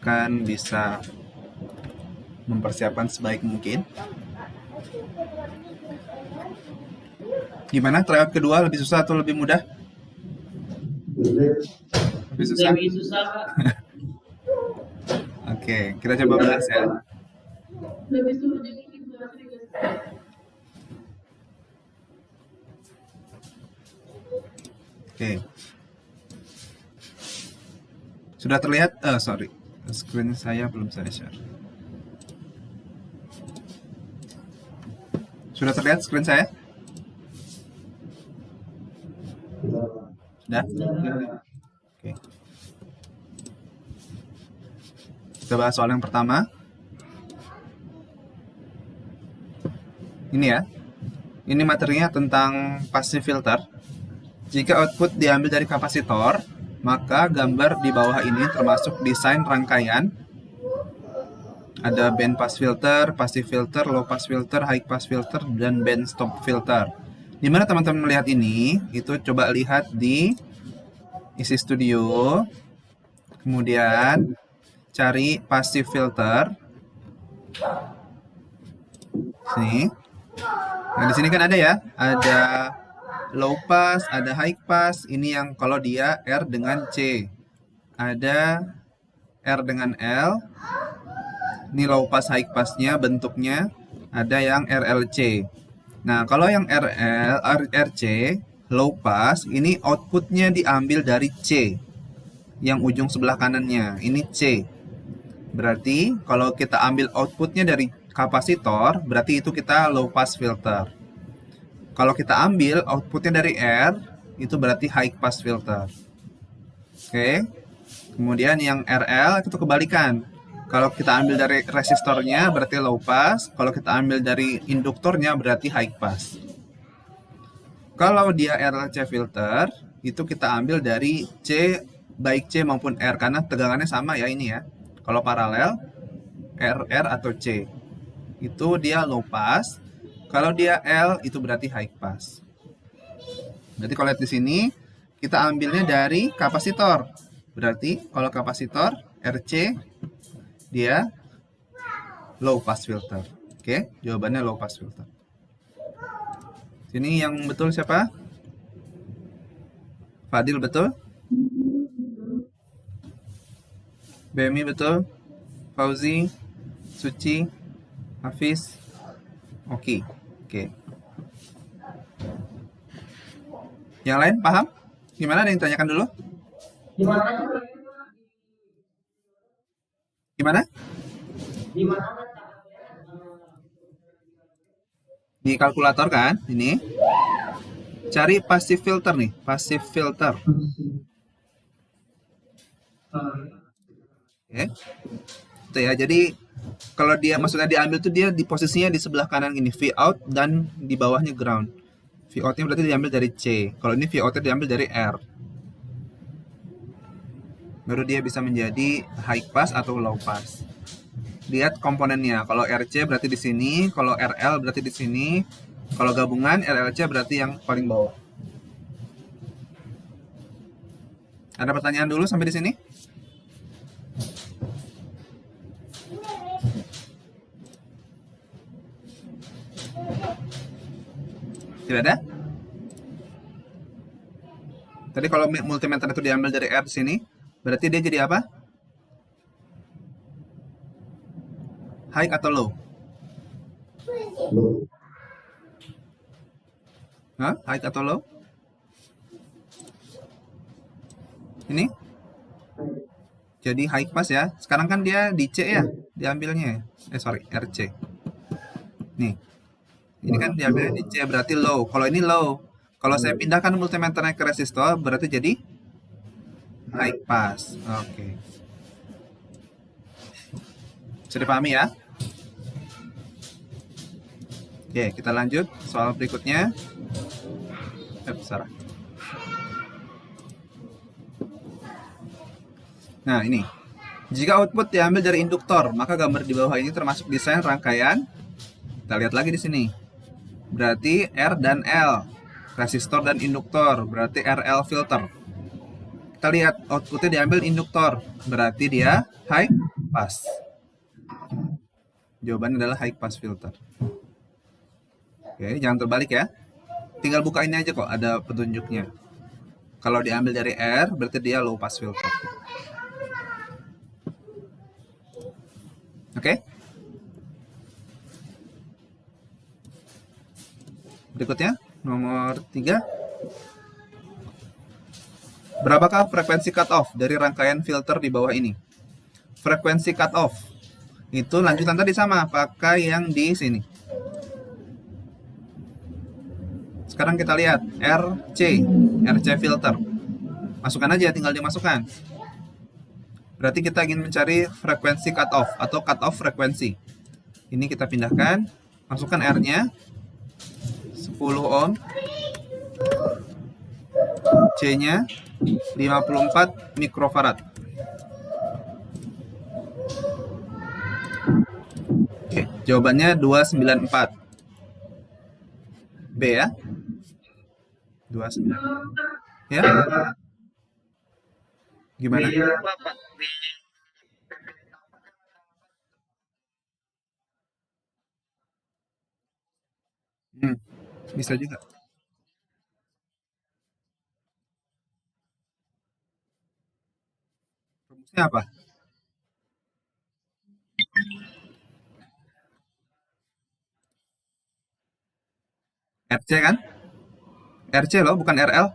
akan bisa mempersiapkan sebaik mungkin. Gimana? Tryout kedua lebih susah atau lebih mudah? Lebih susah? Lebih susah, Pak. Oke, kita coba bahas ya. Lebih sulit jadi gitu. Oke. Sudah terlihat? Sorry. Screen saya belum saya share. Sudah terlihat screen saya? Sudah? Oke. Kita bahas soal yang pertama. Ini ya. Ini materinya tentang passive filter. Jika output diambil dari kapasitor, maka gambar di bawah ini termasuk desain rangkaian. Ada band pass filter, passive filter, low pass filter, high pass filter, dan band stop filter. Di mana teman-teman melihat ini, itu coba lihat di isi studio. Kemudian cari passive filter. Sini. Nah, di sini kan ada ya, ada low pass, ada high pass. Ini yang kalau dia R dengan C. Ada R dengan L. Ini low pass high passnya bentuknya. Ada yang RLC. Nah, kalau yang RC, low pass, ini outputnya diambil dari C. Yang ujung sebelah kanannya. Ini C. Berarti kalau kita ambil outputnya dari kapasitor, berarti itu kita low pass filter. Kalau kita ambil outputnya dari R, itu berarti high pass filter. Oke. Kemudian yang RL itu kebalikan. Kalau kita ambil dari resistornya berarti low pass. Kalau kita ambil dari induktornya berarti high pass. Kalau dia RLC filter, itu kita ambil dari C, baik C maupun R. Karena tegangannya sama ya ini ya. Kalau paralel, RR atau C. Itu dia low pass. Kalau dia L itu berarti high pass. Berarti kalau lihat di sini kita ambilnya dari kapasitor. Berarti kalau kapasitor RC dia low pass filter. Oke, jawabannya low pass filter. Sini yang betul siapa? Fadil betul? Bemi betul? Fauzi, Suci, Hafiz, Oke. Oke. Yang lain paham? Gimana? Ada yang tanyakan dulu? Gimana? Di kalkulator kan? Ini. Cari passive filter nih. Passive filter. Oke. Itu ya. Jadi kalau dia maksudnya diambil tuh dia di posisinya di sebelah kanan ini V out dan di bawahnya ground. V out-nya berarti diambil dari C. Kalau ini V out-nya diambil dari R. Baru dia bisa menjadi high pass atau low pass. Lihat komponennya. Kalau RC berarti di sini, kalau RL berarti di sini, kalau gabungan RLC berarti yang paling bawah. Ada pertanyaan dulu sampai di sini? Tidak ada? Tadi kalau multimeter itu diambil dari R di sini, berarti dia jadi apa? High atau low? Hah? High atau low? Ini? Jadi high pass ya. Sekarang kan dia di C ya, diambilnya. Sorry, RC. Nih. Ini kan diambilnya di C, berarti low. Kalau ini low. Kalau saya pindahkan multimeternya ke resistor, berarti jadi high pass. Oke. Sudah dipahami ya? Oke, kita lanjut soal berikutnya. Salah. Nah, ini. Jika output diambil dari induktor, maka gambar di bawah ini termasuk desain rangkaian. Kita lihat lagi di sini. Berarti R dan L. Resistor dan induktor. Berarti RL filter. kita lihat outputnya diambil induktor, berarti dia high pass. Jawabannya adalah high pass filter. Oke, jangan terbalik ya. Tinggal buka ini aja kok, ada petunjuknya. Kalau diambil dari R, berarti dia low pass filter. Oke? Berikutnya, nomor 3. Berapakah frekuensi cutoff dari rangkaian filter di bawah ini? Frekuensi cutoff itu lanjutan tadi sama, pakai yang di sini. Sekarang kita lihat RC filter. Masukkan aja, tinggal dimasukkan. Berarti kita ingin mencari frekuensi cutoff atau cutoff frekuensi. Ini kita pindahkan, masukkan R-nya 10 ohm, C-nya 54 mikrofarad. Oke, jawabannya 294. B ya. 29. Ya. Gimana? Bisa juga. Rumusnya apa? RC kan? RC loh, bukan RL.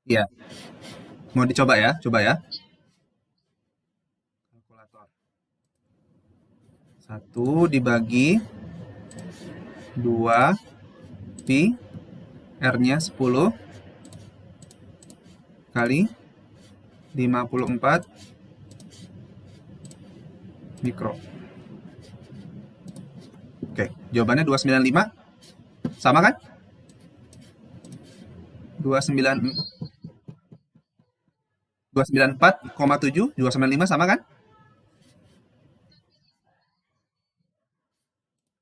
Iya. Mau dicoba ya? Coba ya. Kalkulator. 1 dibagi 2 pi, R-nya 10 kali 54 mikro. Oke, jawabannya 295. Sama kan? 294,7, 295 sama kan?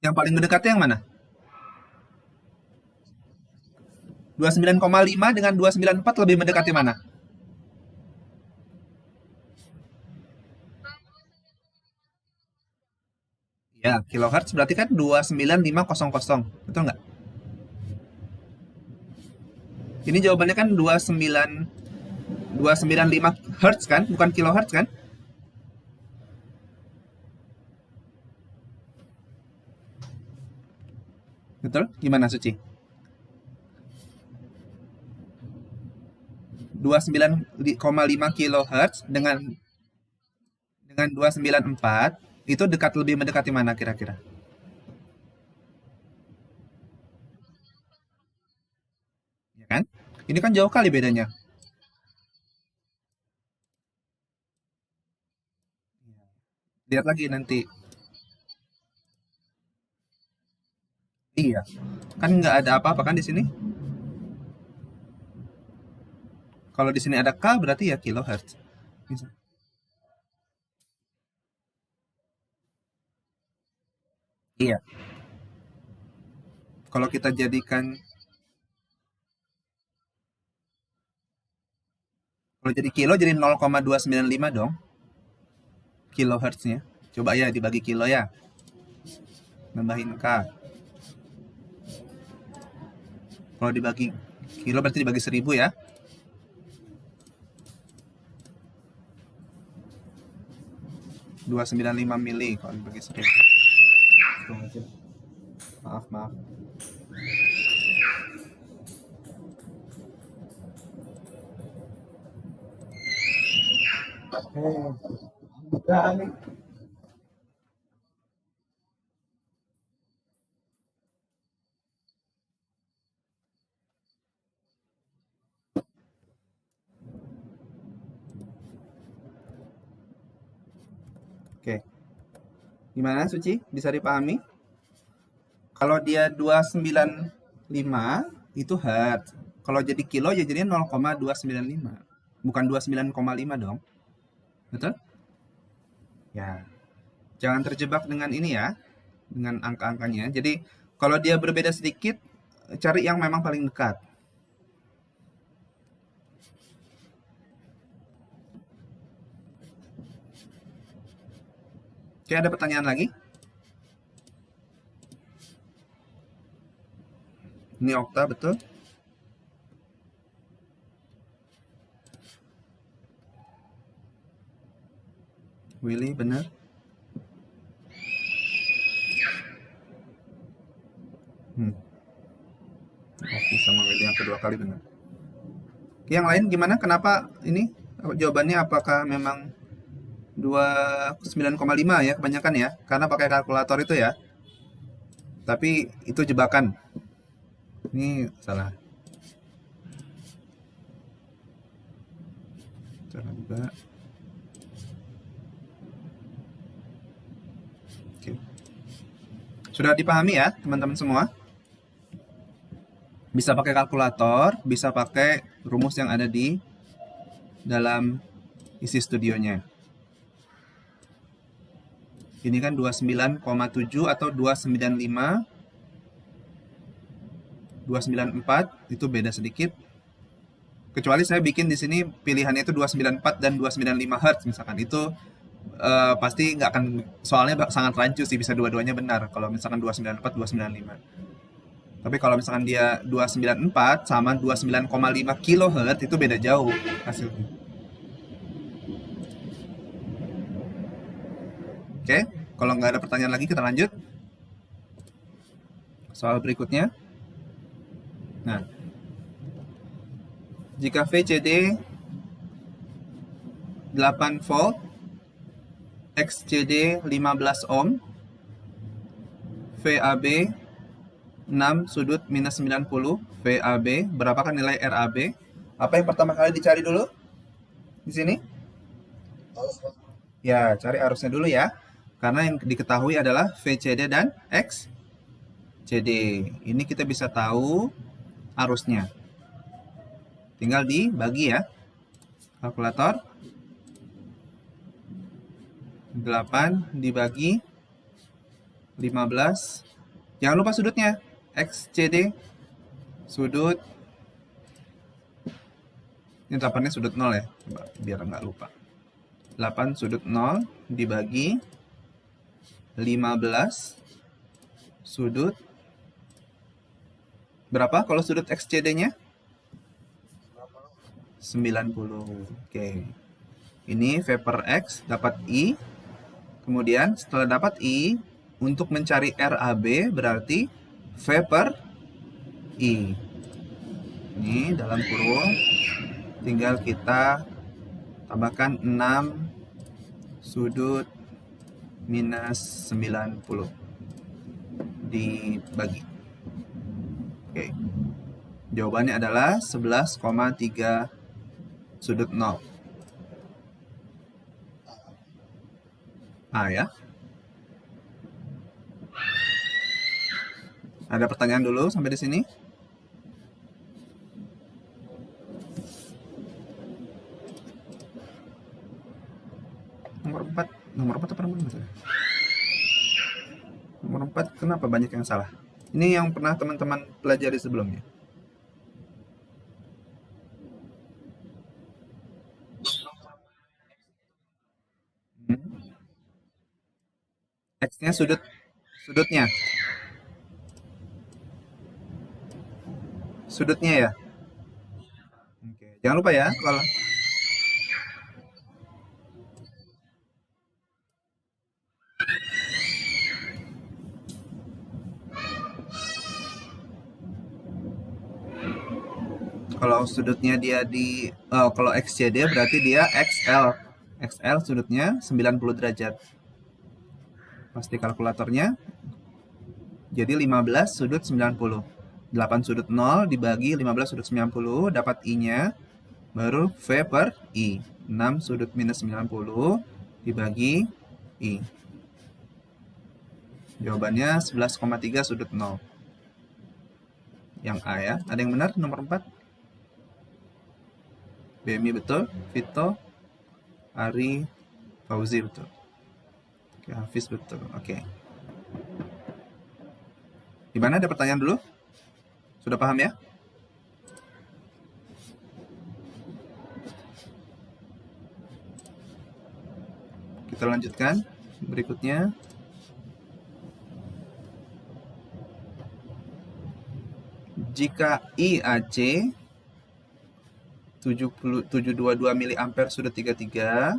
Yang paling mendekatnya yang mana? 29,5 dengan 294 lebih mendekati mana? Ya, kilohertz berarti kan 29500. Betul nggak? Ini jawabannya kan 295 hertz kan, bukan kilohertz kan? Betul? Gimana Suci? 29,5 kilohertz dengan 294 itu lebih mendekati mana kira-kira? Ya kan? Ini kan jauh kali bedanya. Lihat lagi nanti. Iya. Kan nggak ada apa-apa kan di sini? Kalau di sini ada K berarti ya kilohertz. Bisa. Iya. Kalau kita jadikan, kalau jadi kilo jadi 0,295 dong kilohertznya. Coba ya dibagi kilo ya. Nambahin K. Kalau dibagi kilo berarti dibagi 1000 ya. ...295 mili kalau dibagi 1000. Maaf. Oke. Gimana Suci? Bisa dipahami? Kalau dia 295 itu hertz. Kalau jadi kilo ya jadinya 0,295. Bukan 29,5 dong. Betul? Ya. Jangan terjebak dengan ini ya. Dengan angka-angkanya. Jadi kalau dia berbeda sedikit, cari yang memang paling dekat. Oke, ada pertanyaan lagi? Ini okta, betul? Willy, benar? Oke, sama Willy yang kedua kali benar. Yang lain gimana? Kenapa ini? Jawabannya apakah memang 29,5 ya kebanyakan ya? Karena pakai kalkulator itu ya. Tapi itu jebakan. Ini salah. Salah juga. Oke. Sudah dipahami ya teman-teman semua? Bisa pakai kalkulator, bisa pakai rumus yang ada di dalam isi studionya. Ini kan 29,7 atau 295, 294 itu beda sedikit. Kecuali saya bikin di sini pilihannya itu 294 dan 295 Hz misalkan. Itu pasti nggak akan, soalnya sangat rancu sih, bisa dua-duanya benar kalau misalkan 294, 295. Tapi kalau misalkan dia 294 sama 29,5 kHz itu beda jauh hasilnya. Oke, kalau nggak ada pertanyaan lagi kita lanjut. Soal berikutnya. Nah, jika VCD 8 volt, XCD 15 ohm, VAB 6 sudut minus 90, VAB, berapakah nilai RAB? Apa yang pertama kali dicari dulu? Di sini? Ya, cari arusnya dulu ya. Karena yang diketahui adalah VCD dan XCD. Ini kita bisa tahu arusnya. Tinggal dibagi ya. Kalkulator. 8 dibagi 15. Jangan lupa sudutnya. XCD sudut, ini 8-nya sudut 0 ya, coba biar nggak lupa. 8 sudut 0 dibagi 15 sudut berapa kalau sudut XCD-nya? 90. Oke. Ini V per X dapat I. Kemudian setelah dapat I, untuk mencari RAB berarti V per I. Ini dalam kurung tinggal kita tambahkan 6 sudut minus 90 dibagi. Oke. Jawabannya adalah 11,3 sudut 0. A ya. Ada pertanyaan dulu sampai di sini? Nomor 4 apa nomor 4? Nomor 4 kenapa banyak yang salah? Ini yang pernah teman-teman pelajari sebelumnya. X-nya sudutnya. Sudutnya ya. Oke, jangan lupa ya kalau sudutnya dia di kalau XCD berarti dia XL. XL sudutnya 90 derajat. Pasti kalkulatornya. Jadi 15 sudut 90. 8 sudut 0 dibagi 15 sudut 90 dapat I-nya. Baru V per I. 6 sudut minus 90 dibagi I. Jawabannya 11,3 sudut 0. Yang A ya. Ada yang benar nomor 4? BMI betul. Vito, Ari, Fauzi betul. Oke, Hafiz betul. Oke. Gimana, ada pertanyaan dulu? Sudah paham ya? Kita lanjutkan. Berikutnya jika IAC 722 mA sudut 33,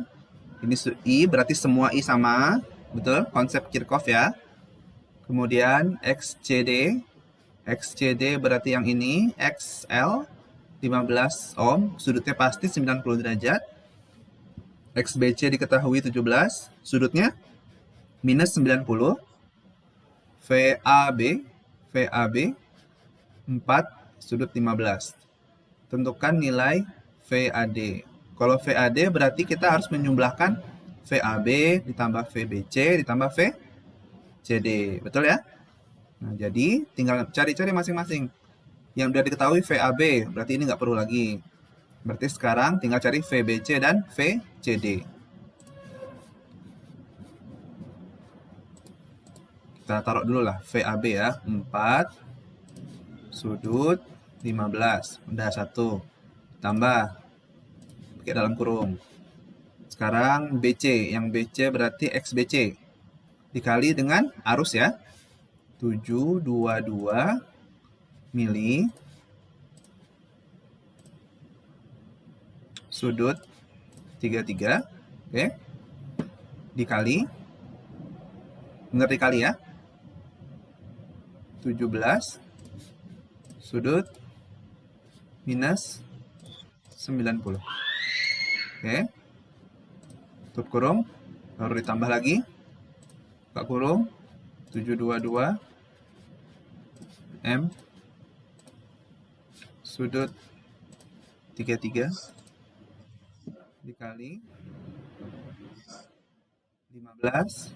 ini I berarti semua I sama, betul? Konsep Kirchhoff ya. Kemudian XCD berarti yang ini XL 15 ohm, sudutnya pasti 90 derajat. XBC diketahui 17, sudutnya minus 90. VAB 4, sudut 15. Tentukan nilai VAD. Kalau VAD berarti kita harus menjumlahkan VAB ditambah VBC ditambah VCD. Betul ya? Nah, jadi tinggal cari-cari masing-masing. Yang sudah diketahui VAB, berarti ini nggak perlu lagi. Berarti sekarang tinggal cari VBC dan VCD. Kita taruh dulu lah VAB ya, 4 sudut 15. Udah 1. Tambah pakai dalam kurung. Sekarang BC, yang BC berarti XBC dikali dengan arus ya. 722 mili sudut 33, oke, dikali, benar dikali ya, 17 sudut minus 90. Oke, tutup kurung, baru ditambah lagi, buka kurung, 722 M sudut 33 dikali 15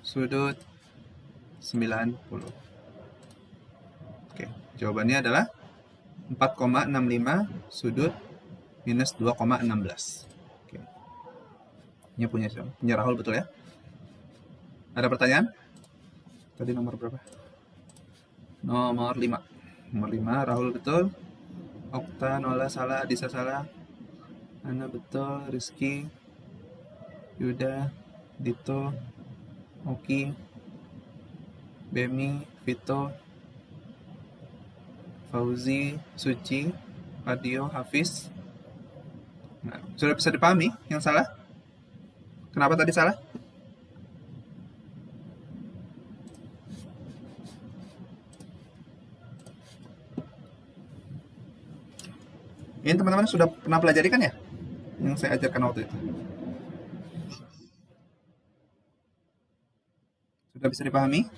sudut 90. Oke, jawabannya adalah 4,65 sudut minus 2,16. Oke. Ini punya Rahul betul ya? Ada pertanyaan? Tadi nomor berapa? Nomor 5. Nomor 5, Rahul betul. Okta, Nola salah, Disa salah. Ana betul, Rizky, Yuda, Dito, Oki, Bemi, Vito, Fauzi, Suci, Fadio, Hafiz. Nah, sudah bisa dipahami yang salah? Kenapa tadi salah? Ini teman-teman sudah pernah pelajari kan ya? Yang saya ajarkan waktu itu. Sudah bisa dipahami?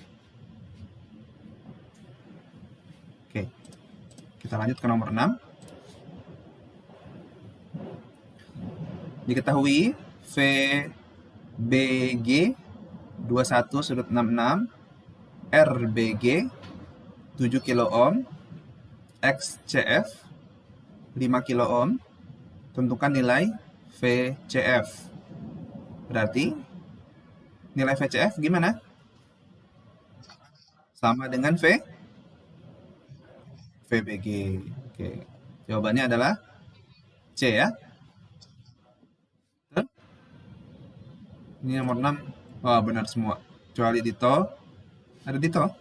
Oke. Kita lanjut ke nomor 6. Diketahui VBG 21 sudut 66, RBG 7 kilo ohm, XCF 5 kilo ohm. Tentukan nilai VCF. Berarti nilai VCF gimana? Sama dengan VBG. Oke. Jawabannya adalah C ya. Betul? Ini nomor 6. Oh, benar semua. Kecuali Dito. Ada Dito?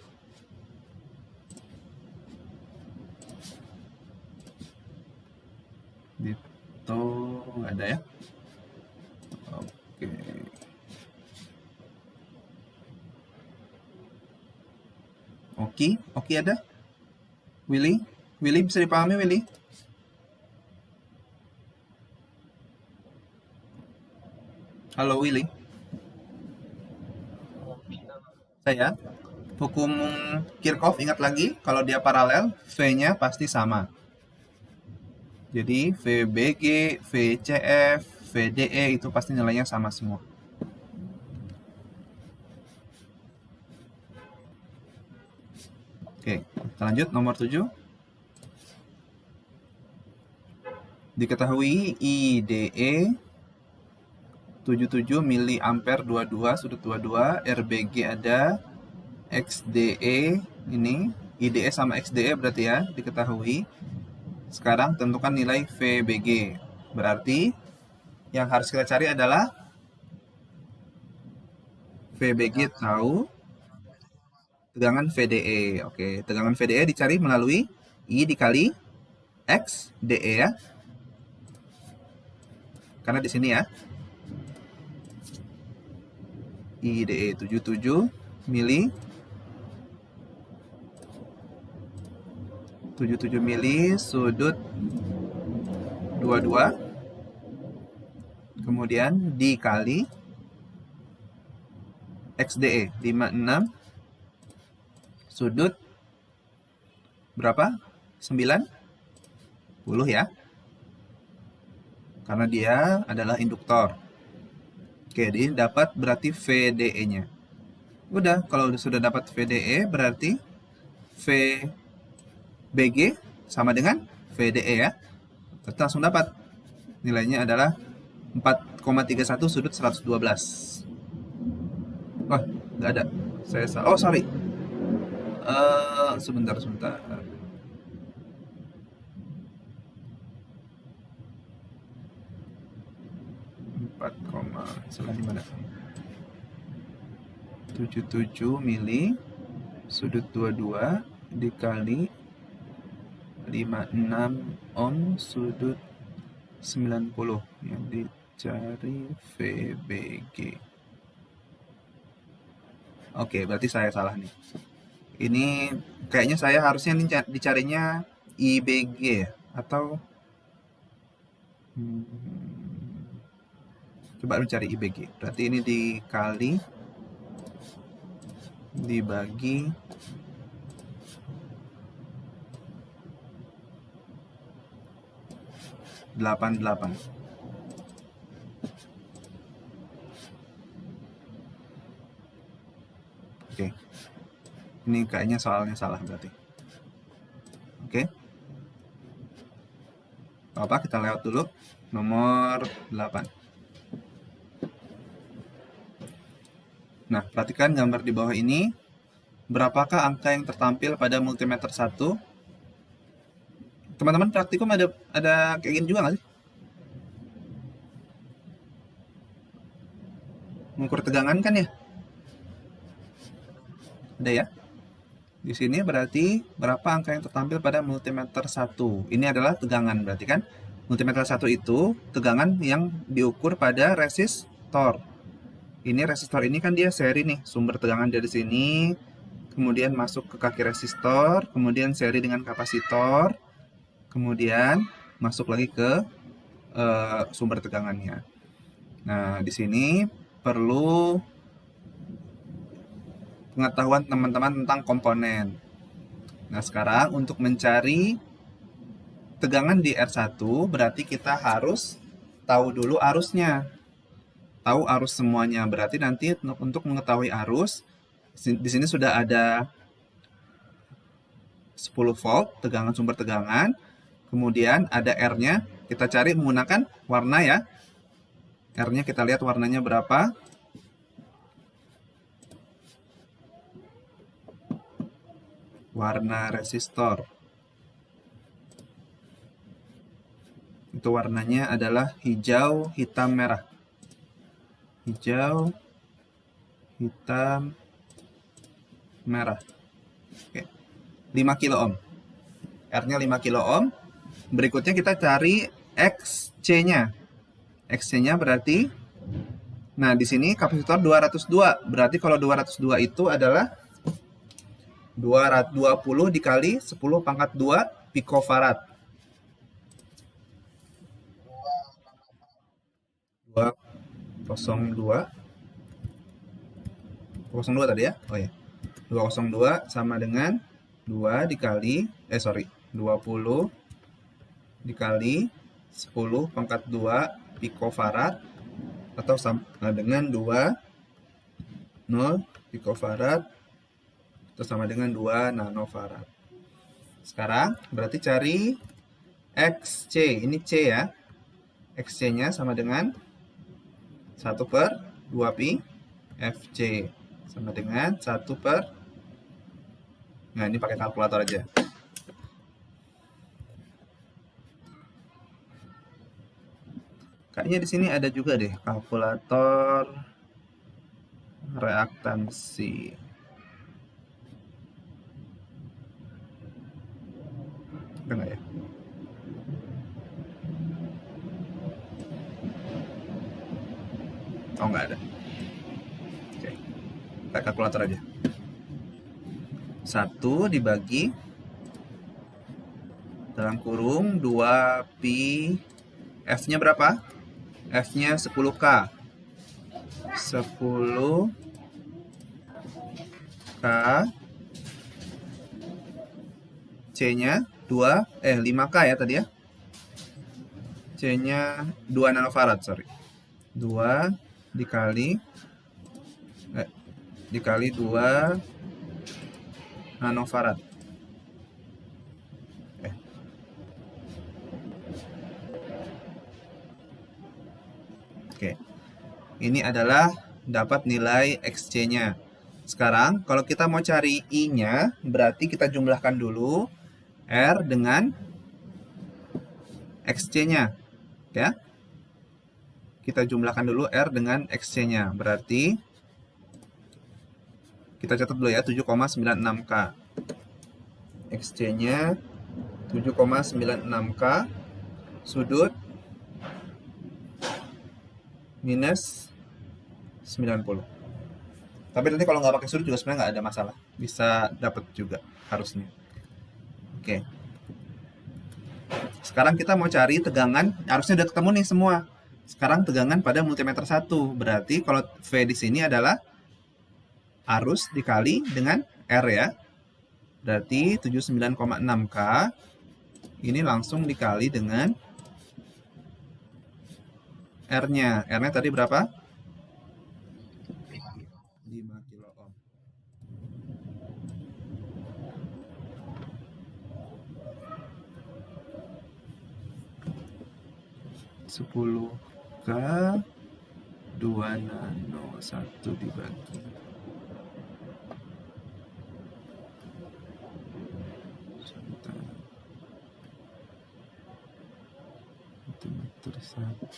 Dito nggak ada ya? Oke. Oki ada? Willy bisa dipahami Willy? Halo Willy. Saya. Hukum Kirchhoff ingat lagi, kalau dia paralel, V-nya pasti sama. Jadi VBG, VCF, VDE itu pasti nilainya sama semua. Oke, kita lanjut nomor 7. Diketahui IDE 77 mA 22 sudut 22, RBG ada, XDE ini, IDE sama XDE berarti ya, diketahui. Sekarang tentukan nilai VBG. Berarti yang harus kita cari adalah VBG tahu, tegangan VDE. Oke, tegangan VDE dicari melalui I dikali X DE ya. Karena di sini ya. I DE 77 mili. 77 mili sudut 22. Kemudian dikali XDE 56 sudut berapa? 90 ya. Karena dia adalah induktor. Oke, ini dapat berarti VDE-nya. Udah, kalau sudah dapat VDE berarti VBG sama dengan VDE ya. Kita langsung dapat. Nilainya adalah 4,31 sudut 112. Wah, nggak ada. Saya salah. Oh, sorry. Sebentar. 77 mili sudut 22 dikali 56 ohm sudut 90 yang dicari VBG. Oke, berarti saya salah nih. Ini kayaknya saya harusnya dicarinya IBG ya, atau coba mencari IBG. Berarti ini dikali dibagi 88. Oke. Ini kayaknya soalnya salah berarti. Oke. Apa, kita lewat dulu. Nomor 8. Nah, perhatikan gambar di bawah ini. Berapakah angka yang tertampil pada multimeter 1? Teman-teman praktikum ada kayak gini juga nggak sih? Mengukur tegangan kan ya? Ada ya? Di sini berarti berapa angka yang tertampil pada multimeter 1? Ini adalah tegangan berarti kan? Multimeter 1 itu tegangan yang diukur pada resistor. Ini resistor ini kan dia seri nih, sumber tegangan dari sini, kemudian masuk ke kaki resistor, kemudian seri dengan kapasitor, kemudian masuk lagi ke sumber tegangannya. Nah, di sini perlu pengetahuan teman-teman tentang komponen. Nah, sekarang untuk mencari tegangan di R1 berarti kita harus tahu dulu arusnya. Tahu arus semuanya. Berarti nanti untuk mengetahui arus di sini sudah ada 10 volt tegangan, sumber tegangan. Kemudian ada R-nya. Kita cari menggunakan warna ya. R-nya kita lihat warnanya berapa. Warna resistor. Itu warnanya adalah hijau, hitam, merah. Hijau, hitam, merah. Oke. 5 kilo ohm. R-nya 5 kilo ohm. Berikutnya kita cari XC-nya. XC-nya berarti, nah di sini kapasitor 202. Berarti kalau 202 itu adalah 220 dikali 10 pangkat 2 picofarad. 202 tadi ya? Oh ya. 202 sama dengan 2 dikali 20 dikali 10 pangkat 2 picofarad atau sama dengan 0 picofarad atau sama dengan 2 nanofarad. Sekarang berarti cari XC. Ini C ya. XC-nya sama dengan 1 per 2 pi FC sama dengan 1 per, nah ini pakai kalkulator aja. Kayaknya di sini ada juga deh kalkulator. reaktansi. Ada nggak ya? Oh, nggak ada. Oke, pakai kalkulator aja. 1 dibagi dalam kurung 2 pi, F-nya berapa? F-nya 10K. 10K, C-nya 5K ya tadi ya. C-nya 2 nanofarad, sorry. 2 dikali 2 nanofarad. Oke. Ini adalah dapat nilai XC-nya. Sekarang kalau kita mau cari I-nya, berarti kita jumlahkan dulu R dengan XC-nya. Ya. Kita jumlahkan dulu R dengan XC-nya. Berarti kita catat dulu ya, 7,96K. XC-nya 7,96K, sudut minus 90. Tapi nanti kalau nggak pakai sudut juga sebenarnya nggak ada masalah. Bisa dapat juga harusnya. Oke. Sekarang kita mau cari tegangan, harusnya udah ketemu nih semua. Sekarang tegangan pada multimeter 1. Berarti kalau V di sini adalah arus dikali dengan R ya. Berarti 79,6K ini langsung dikali dengan R-nya. R-nya tadi berapa? 5 kilo ohm. Sepuluh K 2 nano 1 dibagi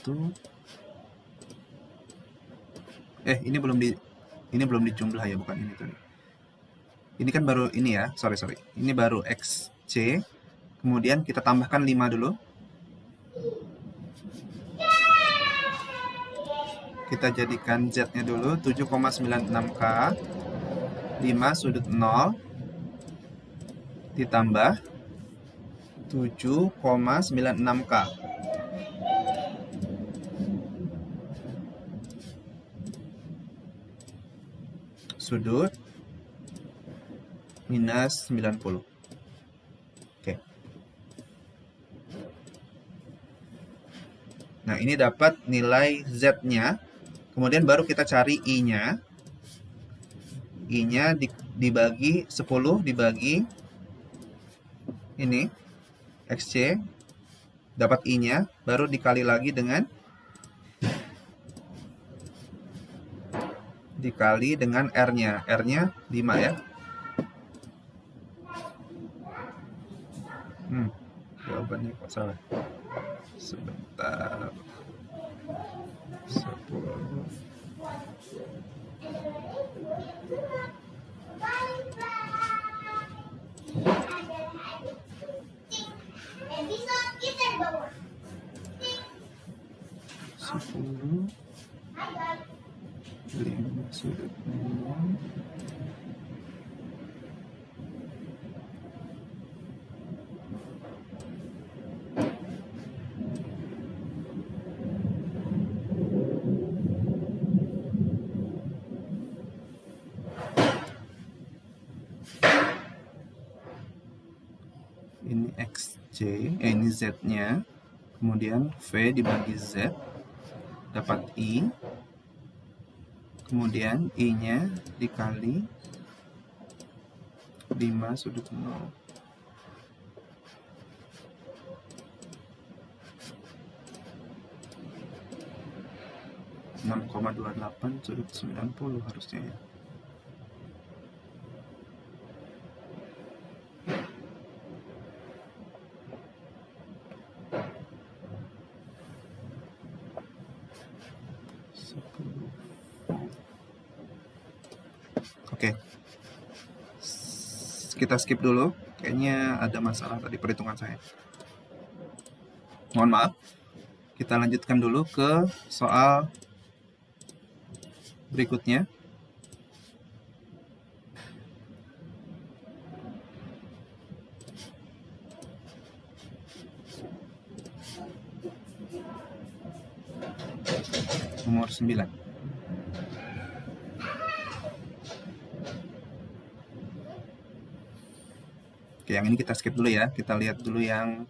1. Ini belum dijumlah ya, bukan ini tadi. Ini kan baru ini ya, sorry. Ini baru XC. Kemudian kita tambahkan 5 dulu. Kita jadikan Z-nya dulu 7,96K. 5 sudut 0 ditambah 7,96K. Sudut minus 90. Oke. Nah, ini dapat nilai Z-nya. Kemudian baru kita cari I-nya. I-nya dibagi 10 dibagi ini XC, dapat I-nya, baru dikali lagi dengan R-nya. R-nya 5 ya. Jawabannya kok salah. Sebentar. 10. Lima sudut 0. Ini XC, ini Z-nya. Kemudian V dibagi Z, dapat I. Kemudian I-nya dikali 5 sudut 0. Enam koma 28 sudut 90 harusnya ya. Oke. Kita skip dulu. Kayaknya ada masalah tadi perhitungan saya. Mohon maaf. Kita lanjutkan dulu ke soal berikutnya. Nomor 9. Oke, yang ini kita skip dulu ya. Kita lihat dulu yang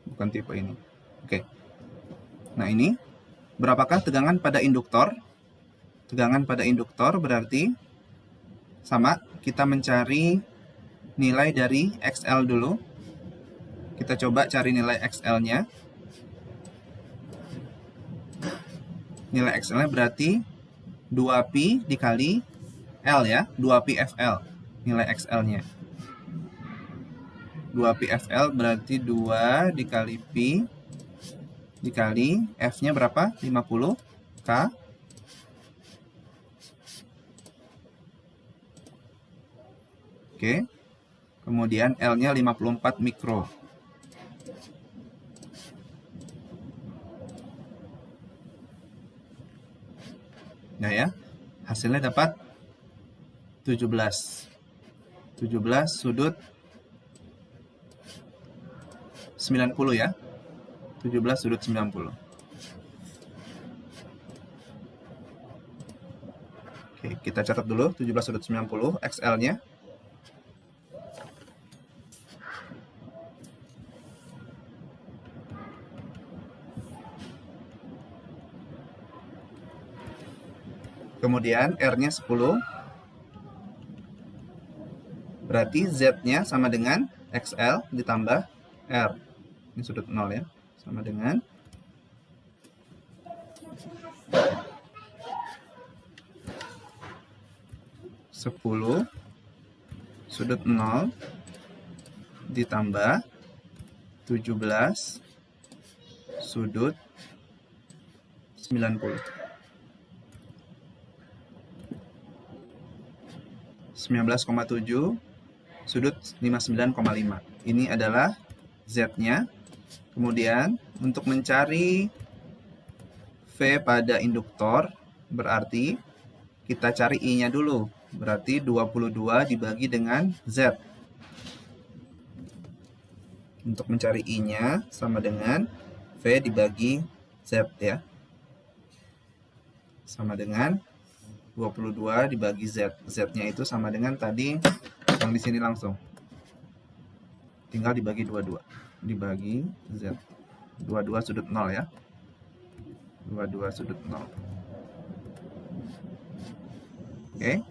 bukan tipe ini. Oke. Nah, ini berapakah tegangan pada induktor? Tegangan pada induktor berarti sama, kita mencari nilai dari XL dulu. Kita coba cari nilai XL-nya. Nilai XL-nya berarti 2pi dikali L ya, 2pi FL. Nilai XL-nya. 2pi FL berarti 2 dikali pi dikali F-nya berapa? 50 K. Oke. Kemudian L-nya 54 mikro. Nah ya, hasilnya dapat 17. 17 sudut 90 ya. 17 sudut 90. Oke, kita catat dulu 17 sudut 90 XL-nya. Kemudian R-nya 10. Berarti Z-nya sama dengan XL ditambah R. Ini sudut 0 ya. Sama dengan 10 sudut 0 ditambah 17 sudut 90. 19,7 sudut 59,5. Ini adalah Z-nya. Kemudian untuk mencari V pada induktor berarti kita cari I-nya dulu. Berarti 22 dibagi dengan Z. Untuk mencari I-nya sama dengan V dibagi Z ya. Sama dengan 22 dibagi Z. Z-nya itu sama dengan tadi yang di sini langsung. Tinggal dibagi 22. Dibagi Z. 22 sudut 0 ya. 22 sudut 0. Oke.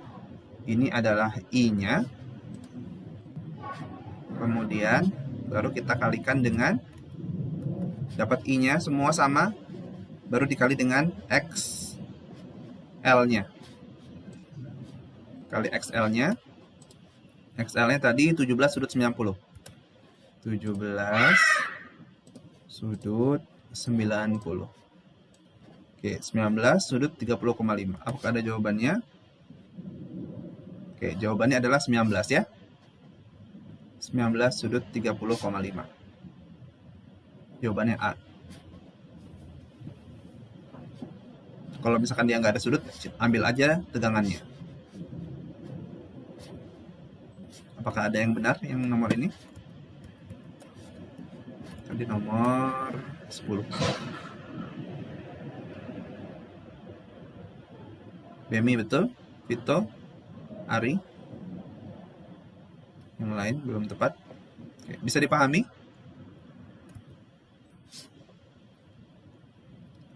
Ini adalah I-nya. Kemudian baru kita kalikan dengan dapat I-nya semua sama. Baru dikali dengan XL-nya. Kali XL-nya. XL-nya tadi 17 sudut 90. 17 sudut 90. Oke, 19 sudut 30,5. Apakah ada jawabannya? Oke, jawabannya adalah 19 ya. 19 sudut 30,5. Jawabannya A. Kalau misalkan dia nggak ada sudut, ambil aja tegangannya. Apakah ada yang benar yang nomor ini? Tadi nomor 10. Bemi betul? Vito? Ari? Yang lain belum tepat? Oke, bisa dipahami?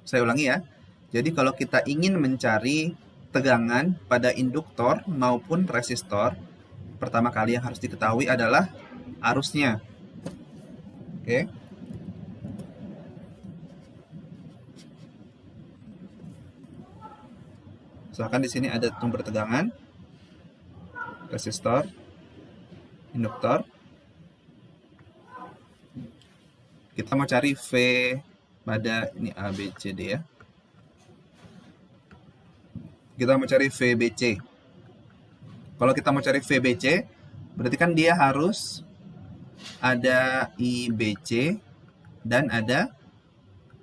Saya ulangi ya. Jadi kalau kita ingin mencari tegangan pada induktor maupun resistor, pertama kali yang harus diketahui adalah arusnya. Oke. Misalkan di sini ada sumber tegangan, resistor, induktor. Kita mau cari V pada ini A, B, C, D ya. Kita mau cari VBC. Kalau kita mau cari VBC, berarti kan dia harus ada IBC dan ada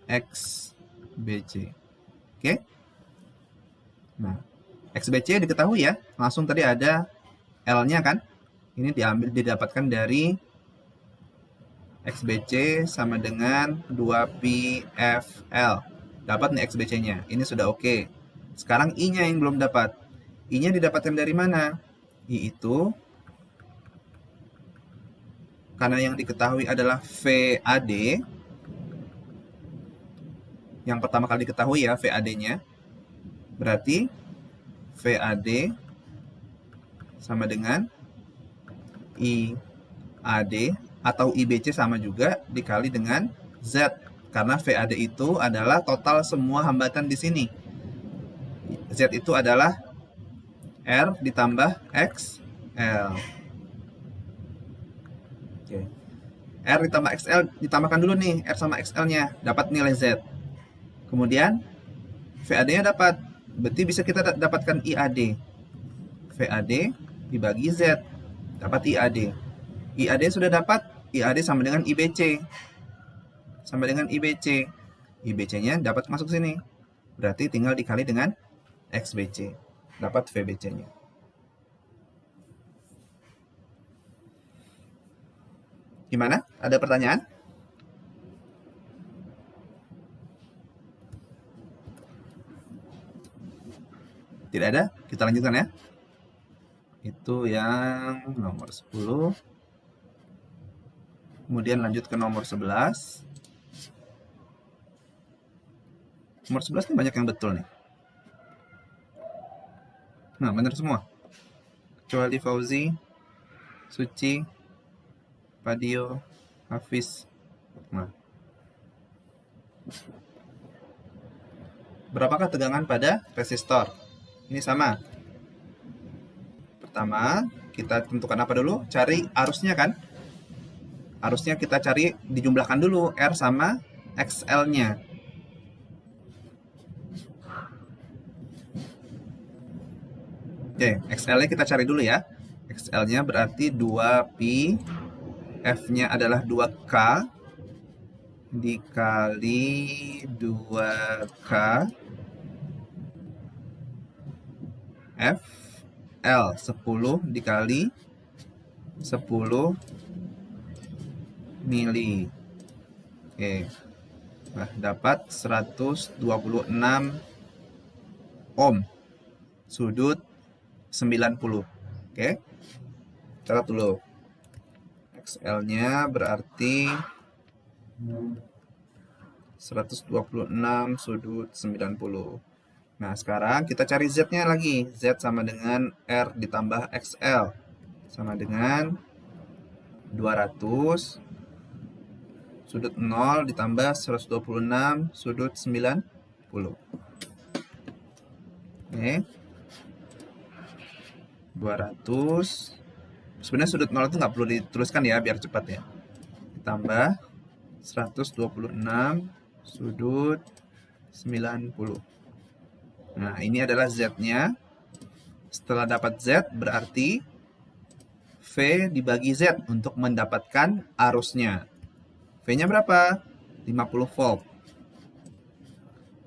XBC. Oke? Nah, XBC diketahui ya, langsung tadi ada L-nya kan? Ini didapatkan dari XBC sama dengan 2PFL. Dapat nih XBC-nya. Ini sudah oke. Sekarang I-nya yang belum dapat. I-nya didapatkan dari mana? I itu karena yang diketahui adalah VAD. Yang pertama kali diketahui ya VAD-nya. Berarti VAD sama dengan IAD atau IBC sama juga dikali dengan Z. Karena VAD itu adalah total semua hambatan di sini. Z itu adalah R ditambah XL. Oke. R ditambah XL ditambahkan dulu nih R sama XL-nya, dapat nilai Z. Kemudian VAD-nya dapat, berarti bisa kita dapatkan IAD. VAD dibagi Z, dapat IAD. IAD sudah dapat, IAD sama dengan IBC. Sama dengan IBC. IBC-nya dapat masuk sini. Berarti tinggal dikali dengan XBC. Dapat VBC-nya. Gimana? Ada pertanyaan? Tidak ada? Kita lanjutkan ya. Itu yang nomor 10. Kemudian lanjut ke nomor 11. Nomor 11 ini banyak yang betul nih. Nah, benar semua. Kecuali Fauzi, Suci, Padio, Hafiz. Nah. Berapakah tegangan pada resistor? Ini sama. Pertama, kita tentukan apa dulu? Cari arusnya kan? Arusnya kita cari, dijumlahkan dulu R sama XL-nya. Oke, XL-nya kita cari dulu ya. XL-nya berarti 2pi, F-nya adalah 2K, dikali 2K, F, L, 10 dikali 10 mili. Oke. Nah, dapat 126 ohm. Sudut 90. Oke. Catat dulu. XL-nya berarti 126 sudut 90. Nah, sekarang kita cari Z-nya lagi. Z sama dengan R ditambah XL. Sama dengan 200 sudut 0 ditambah 126 sudut 90. Oke. 200. Sebenarnya sudut 0 itu nggak perlu dituliskan ya, biar cepat ya. Ditambah 126 sudut 90. Nah, ini adalah Z-nya. Setelah dapat Z, berarti V dibagi Z untuk mendapatkan arusnya. V-nya berapa? 50 volt.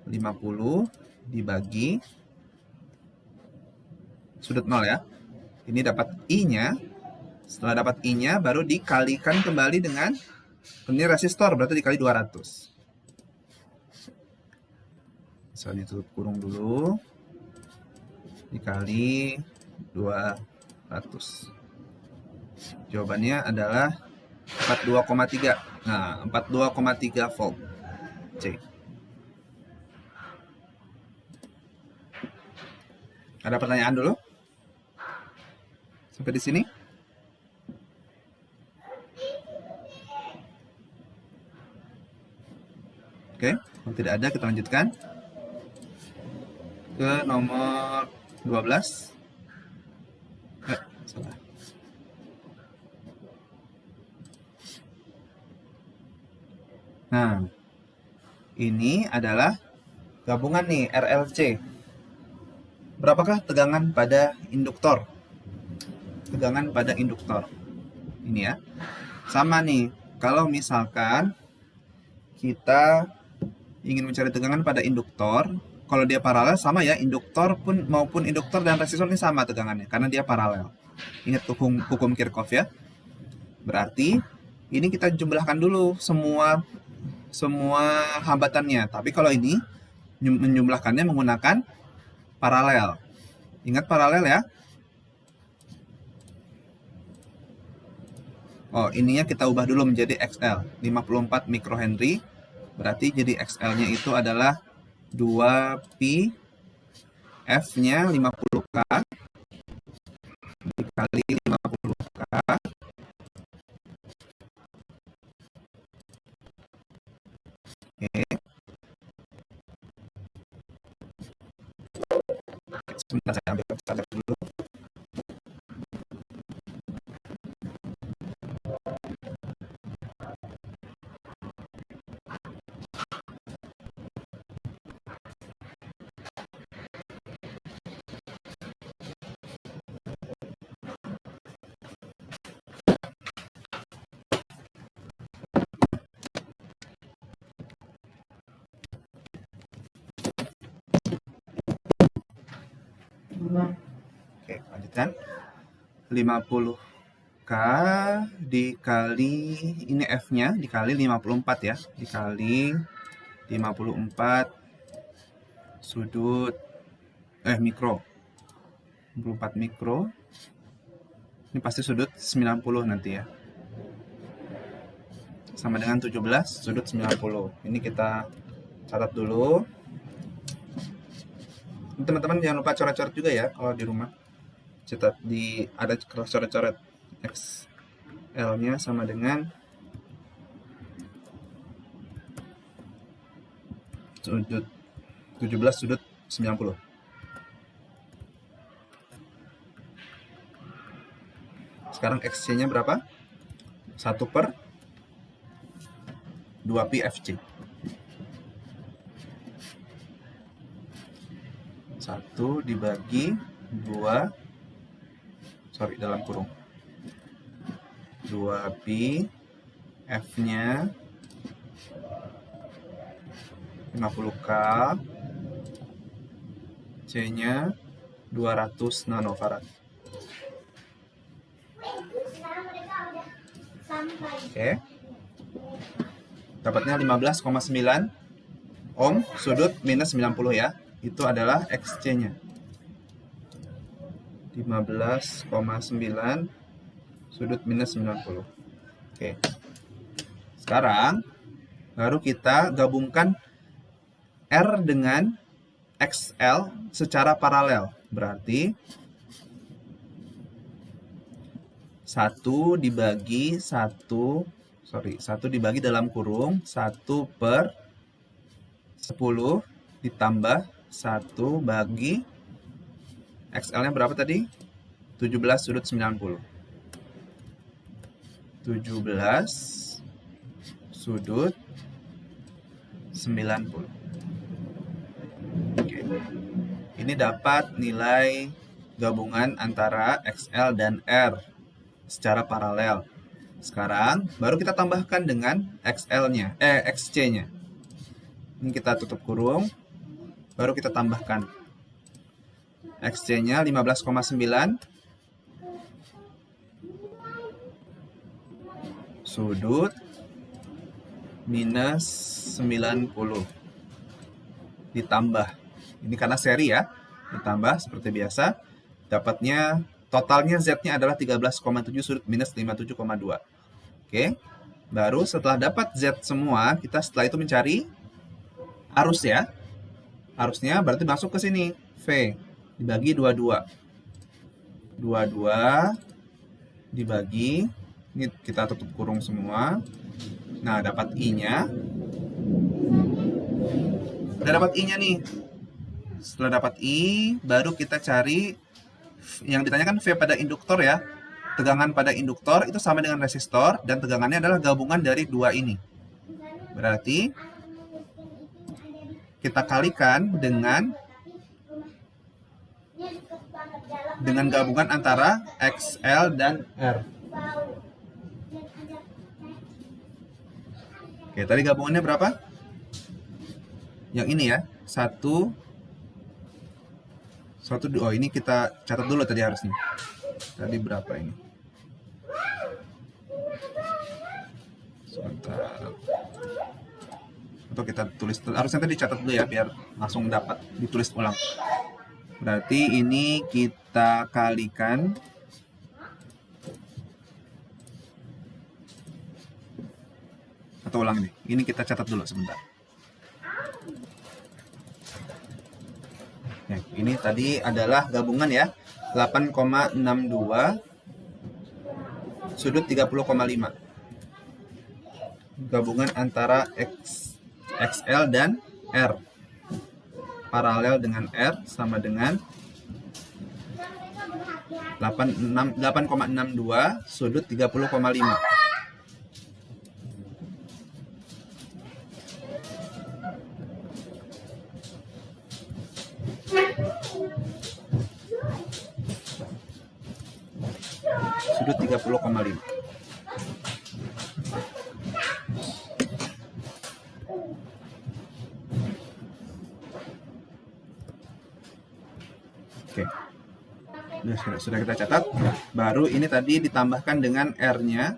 50 dibagi sudut 0 ya. Ini dapat I-nya. Setelah dapat I-nya, baru dikalikan kembali dengan, ini resistor, berarti dikali 200. Bisa ditutup kurung dulu. Dikali 200. Jawabannya adalah 42,3. Nah, 42,3 volt. C. Ada pertanyaan dulu? Sampai di sini? Oke, kalau tidak ada kita lanjutkan ke nomor 12. Salah. Nah, ini adalah gabungan nih RLC. Berapakah tegangan pada induktor? Tegangan pada induktor. Ini ya. Sama nih, kalau misalkan kita ingin mencari tegangan pada induktor, kalau dia paralel sama ya, induktor pun maupun induktor dan resistor ini sama tegangannya karena dia paralel. Ingat hukum Kirchhoff ya. Berarti ini kita jumlahkan dulu semua hambatannya. Tapi kalau ini menjumlahkannya menggunakan paralel. Ingat paralel ya. Oh, ininya kita ubah dulu menjadi XL, 54 mikrohenry. Berarti jadi XL-nya itu adalah 2pi, F-nya 50K dikali 50K. Oke. Sebentar, saya ambil calculator dulu. Oke, lanjutkan. 50K dikali, ini F-nya, dikali 54 ya. Dikali 54 sudut, mikro. 54 mikro. Ini pasti sudut 90 nanti ya. Sama dengan 17 sudut 90. Ini kita catat dulu. Teman-teman jangan lupa coret-coret juga ya kalau di rumah. Catat ada coret-coret. XL-nya sama dengan sudut 17 sudut 90. Sekarang XC-nya berapa? 1/2pi FC. 1 dibagi 2, dalam kurung. 2pi, F-nya 50K, C-nya 200 nanofarad. Oke. Dapatnya 15,9 ohm sudut minus 90 ya. Itu adalah XC-nya. 15,9 sudut minus 90. Oke. Sekarang baru kita gabungkan R dengan XL secara paralel. Berarti 1 dibagi dalam kurung 1/10 ditambah 1 bagi XL-nya berapa tadi? 17 sudut 90. 17 sudut 90. Oke. Ini dapat nilai gabungan antara XL dan R secara paralel. Sekarang baru kita tambahkan dengan XC-nya. Ini kita tutup kurung. Baru kita tambahkan XC-nya 15,9 sudut minus 90 ditambah, ini karena seri ya, ditambah seperti biasa, dapatnya totalnya Z-nya adalah 13,7 sudut minus 57,2. Oke, baru setelah dapat Z semua, kita setelah itu mencari arus ya. Arusnya berarti masuk ke sini, V dibagi 22. 22 dibagi, ini kita tutup kurung semua. Nah, dapat I-nya. Udah dapat I-nya nih. Setelah dapat I, baru kita cari yang ditanyakan V pada induktor ya. Tegangan pada induktor itu sama dengan resistor dan tegangannya adalah gabungan dari dua ini. Berarti kita kalikan dengan dengan gabungan antara XL dan R. Oke, tadi gabungannya berapa? Yang ini ya, 1, oh ini kita catat dulu tadi harusnya. Tadi berapa ini? Sebentar. Atau kita tulis, harusnya tadi dicatat dulu ya, biar langsung dapat ditulis ulang. Berarti ini kita kalikan atau ulang nih. Ini kita catat dulu sebentar. Nah, ini tadi adalah gabungan ya, 8,62 sudut 30,5. Gabungan antara XL dan R. Paralel dengan R sama dengan 8,62 sudut 30,5. Sudut 30,5. Oke. Sudah kita catat. Baru ini tadi ditambahkan dengan R-nya.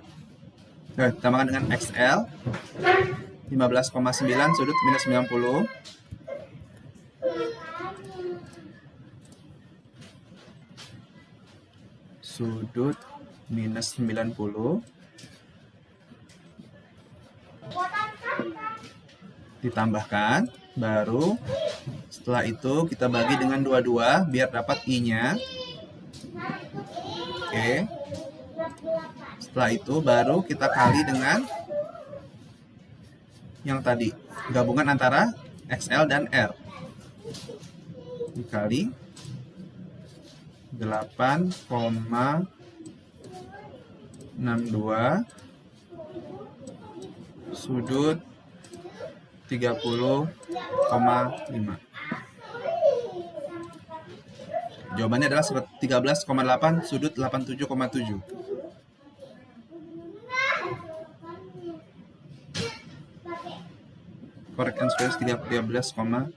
Ditambahkan dengan XL 15,9 sudut minus 90. Sudut minus 90 ditambahkan, baru setelah itu kita bagi dengan 22 biar dapat I-nya. Oke. Setelah itu baru kita kali dengan yang tadi, gabungan antara XL dan R. Dikali 8,62 sudut 30,5. Jawabannya adalah 13,8 sudut 87,7. Correct answer is 13,2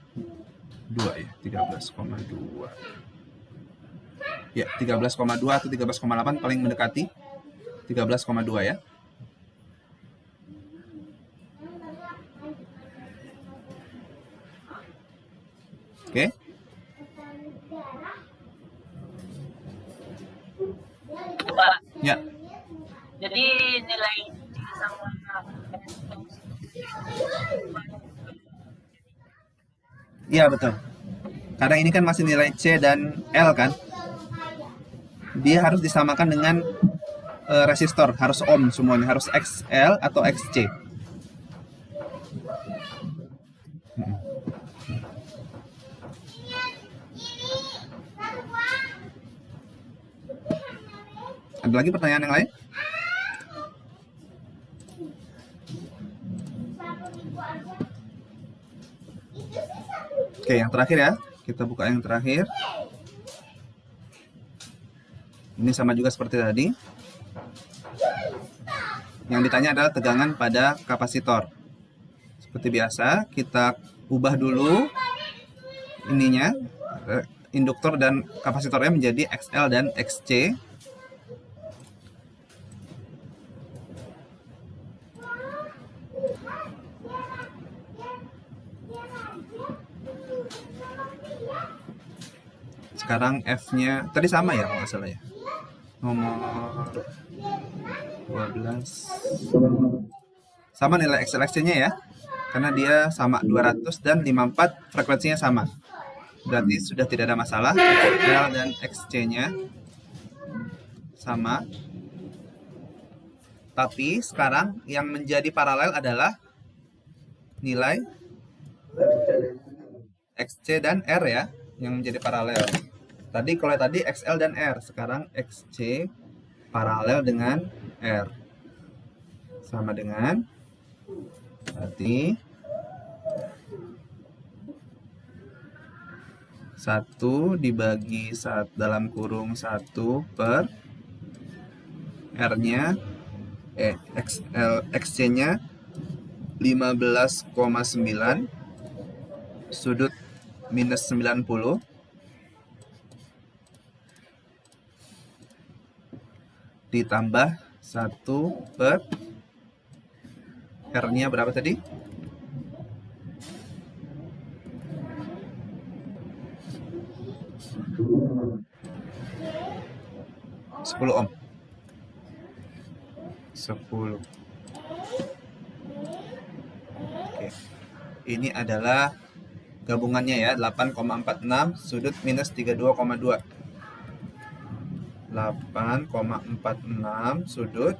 ya, 13,2. Ya, 13,2 atau 13,8 paling mendekati. 13,2 ya. Oke. Ya. Jadi nilai sama Iya, betul. Karena ini kan masih nilai C dan L kan. Dia harus disamakan dengan resistor, harus ohm semuanya, harus XL atau XC. Ada lagi pertanyaan yang lain? Oke, yang terakhir ya. Kita buka yang terakhir. Ini sama juga seperti tadi. Yang ditanya adalah tegangan pada kapasitor. Seperti biasa, kita ubah dulu ininya, induktor dan kapasitornya menjadi XL dan XC. Sekarang F-nya tadi sama ya, kalau nggak salah ya. Nomor 12. Sama nilai XL-XC-nya ya. Karena dia sama 200 dan 54 frekuensinya sama. Berarti sudah tidak ada masalah. XL dan XC-nya sama. Tapi sekarang yang menjadi paralel adalah nilai XC dan R ya, yang menjadi paralel. Tadi kalau tadi XL dan R, sekarang XC paralel dengan R. Sama dengan, berarti 1 dibagi dalam kurung 1 per R-nya, XC-nya 15,9 sudut minus 90 ditambah 1 per R-nya berapa tadi? 10 ohm. 10. Oke. Ini adalah gabungannya ya, 8,46 sudut minus 32,2. 8,46 sudut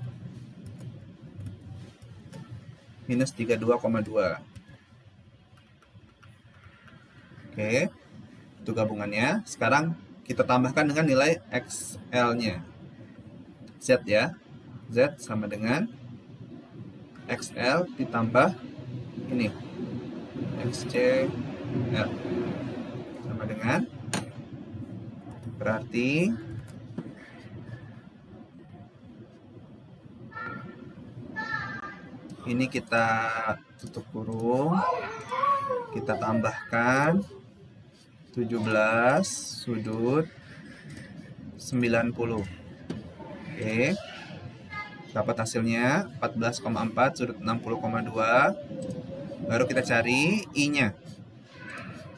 minus 32,2. Oke, itu gabungannya. Sekarang kita tambahkan dengan nilai XL-nya. Z ya. Z sama dengan XL ditambah ini. XCL. Sama dengan, berarti ini kita tutup kurung, kita tambahkan 17 sudut 90. Oke. Dapat hasilnya 14,4 sudut 60,2. Baru kita cari I-nya.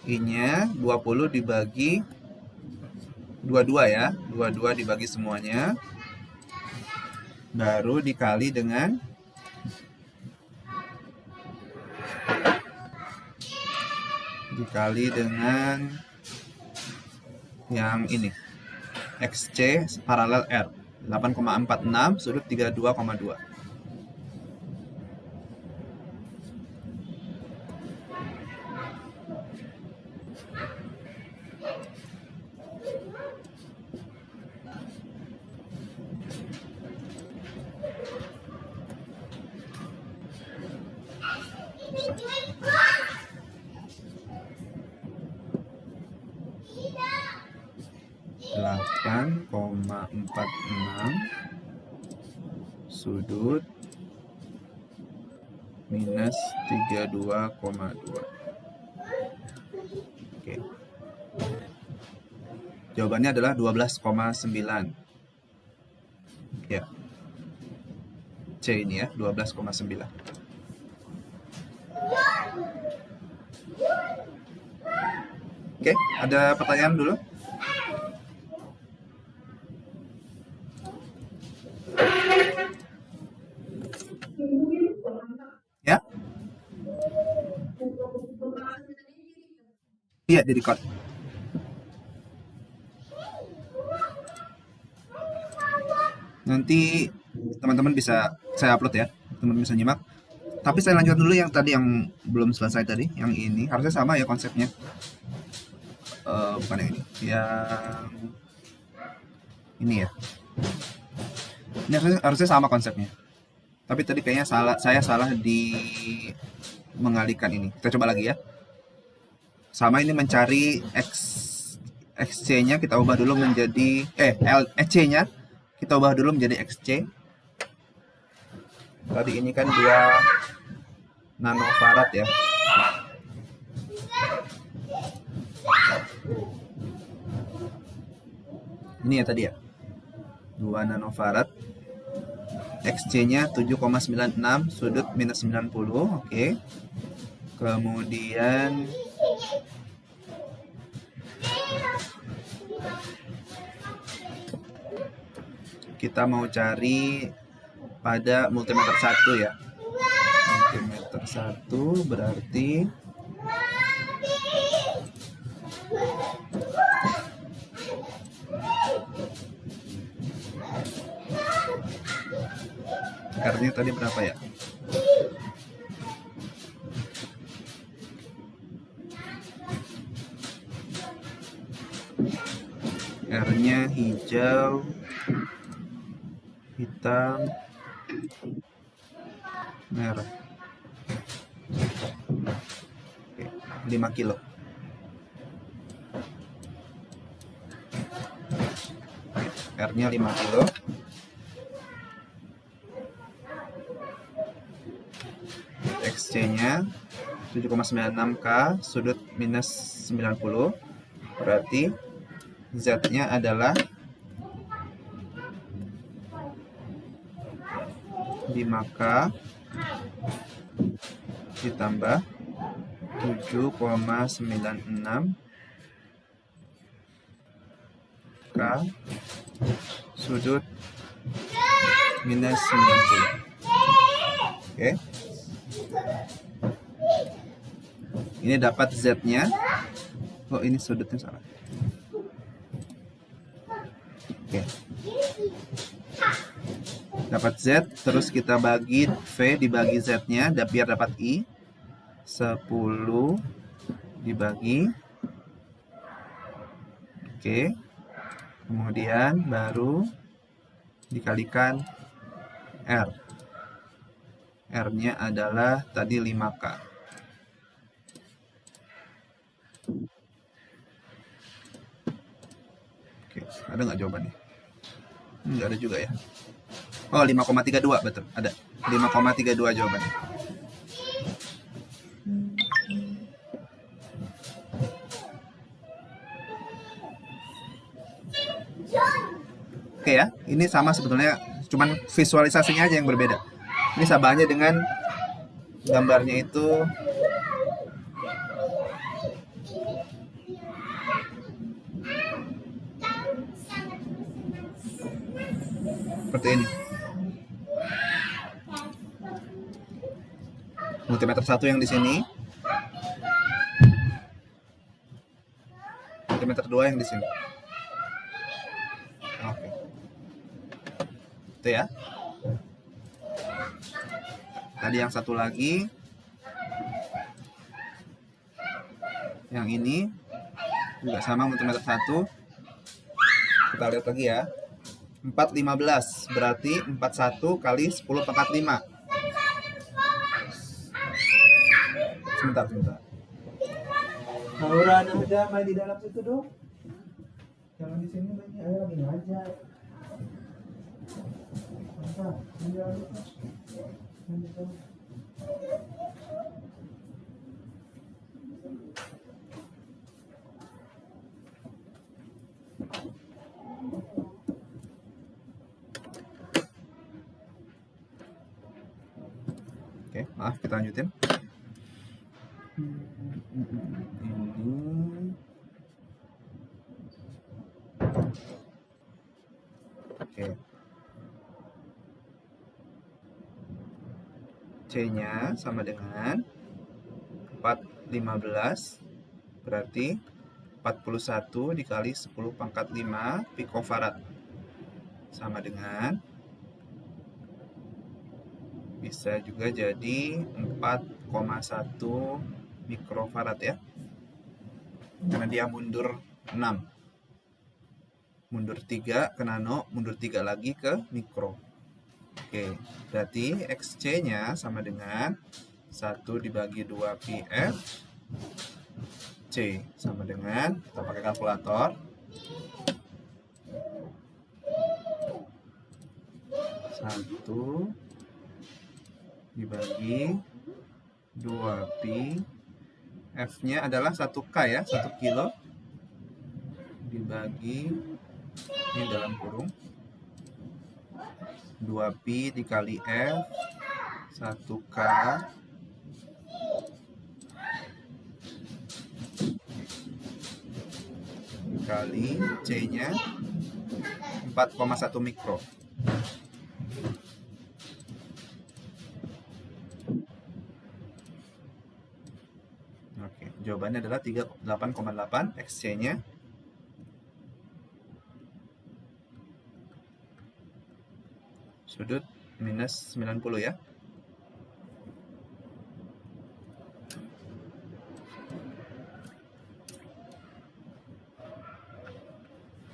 I-nya 20 dibagi 22 ya. 22 dibagi semuanya. Baru dikali dengan yang ini, XC paralel R 8,46 sudut 32,2. Delapan koma empat enam sudut minus 32,2. Oke. Jawabannya adalah 12,9. Ya. C ini ya, 12,9. Oke, ada pertanyaan dulu? Ya? Iya, di record. Nanti teman-teman bisa saya upload ya, teman-teman bisa nyimak. Tapi saya lanjutkan dulu yang tadi yang belum selesai tadi, yang ini harusnya sama ya konsepnya. Bukan yang ini, yang ini ya. Ini harusnya sama konsepnya. Tapi tadi kayaknya saya salah di mengalihkan ini. Kita coba lagi ya. Sama ini mencari XC-nya kita ubah dulu menjadi XC-nya kita ubah dulu menjadi XC. Tadi ini kan 2 nanofarad ya. Ini ya tadi ya. 2 nanofarad. XC-nya 7,96 sudut minus 90. Oke. Kemudian kita mau cari pada multimeter 1 ya. Multimeter 1 berarti R-nya tadi berapa ya? R-nya hijau, hitam, merah. Oke, 5 kilo. R-nya 5 kilo. XC-nya 7,96K, sudut minus 90. Berarti Z-nya adalah 5K ditambah 7,96 K sudut minus 90. Oke. Ini dapat Z-nya. Oh, ini sudutnya salah. Oke. Dapat Z, terus kita bagi V dibagi Z-nya, biar dapat I. 10 dibagi. Oke. Kemudian baru dikalikan R. R-nya adalah tadi 5K. Oke, ada nggak jawabannya? Nggak ada juga ya. Oh, 5,32 betul, ada. 5,32 jawabannya. Oke ya, ini sama sebetulnya, cuman visualisasinya aja yang berbeda. Ini sabahnya dengan gambarnya itu seperti ini. Multimeter 1 yang di sini. Multimeter 2 yang di sini. Oke. Itu ya. Tadi yang satu lagi. Yang ini juga sama multimeter 1. Kita lihat lagi ya. 4,15 berarti 41 kali 10 pangkat 5. Sebentar. Aura aja main di dalam situ dong. Jangan di sini mainnya, ayo lagi ngajar. Mantap, di dalam itu. Oke, maaf kita lanjutin. Ini oke. C-nya sama dengan 4,15 berarti 41 dikali 10 pangkat 5 pikofarad sama dengan, bisa juga jadi 4,1 mikrofarad ya, karena dia mundur 6, mundur 3 ke nano, mundur 3 lagi ke mikro. Oke, berarti XC-nya sama dengan 1 dibagi 2 PF C sama dengan, kita pakai kalkulator, 1 dibagi 2 pi, F-nya adalah 1K ya, 1 kilo, dibagi, ini dalam kurung, 2 pi dikali F, 1K, dikali C-nya 4,1 mikro. Oke, jawabannya adalah 38,8 XC-nya. Sudut minus 90 ya.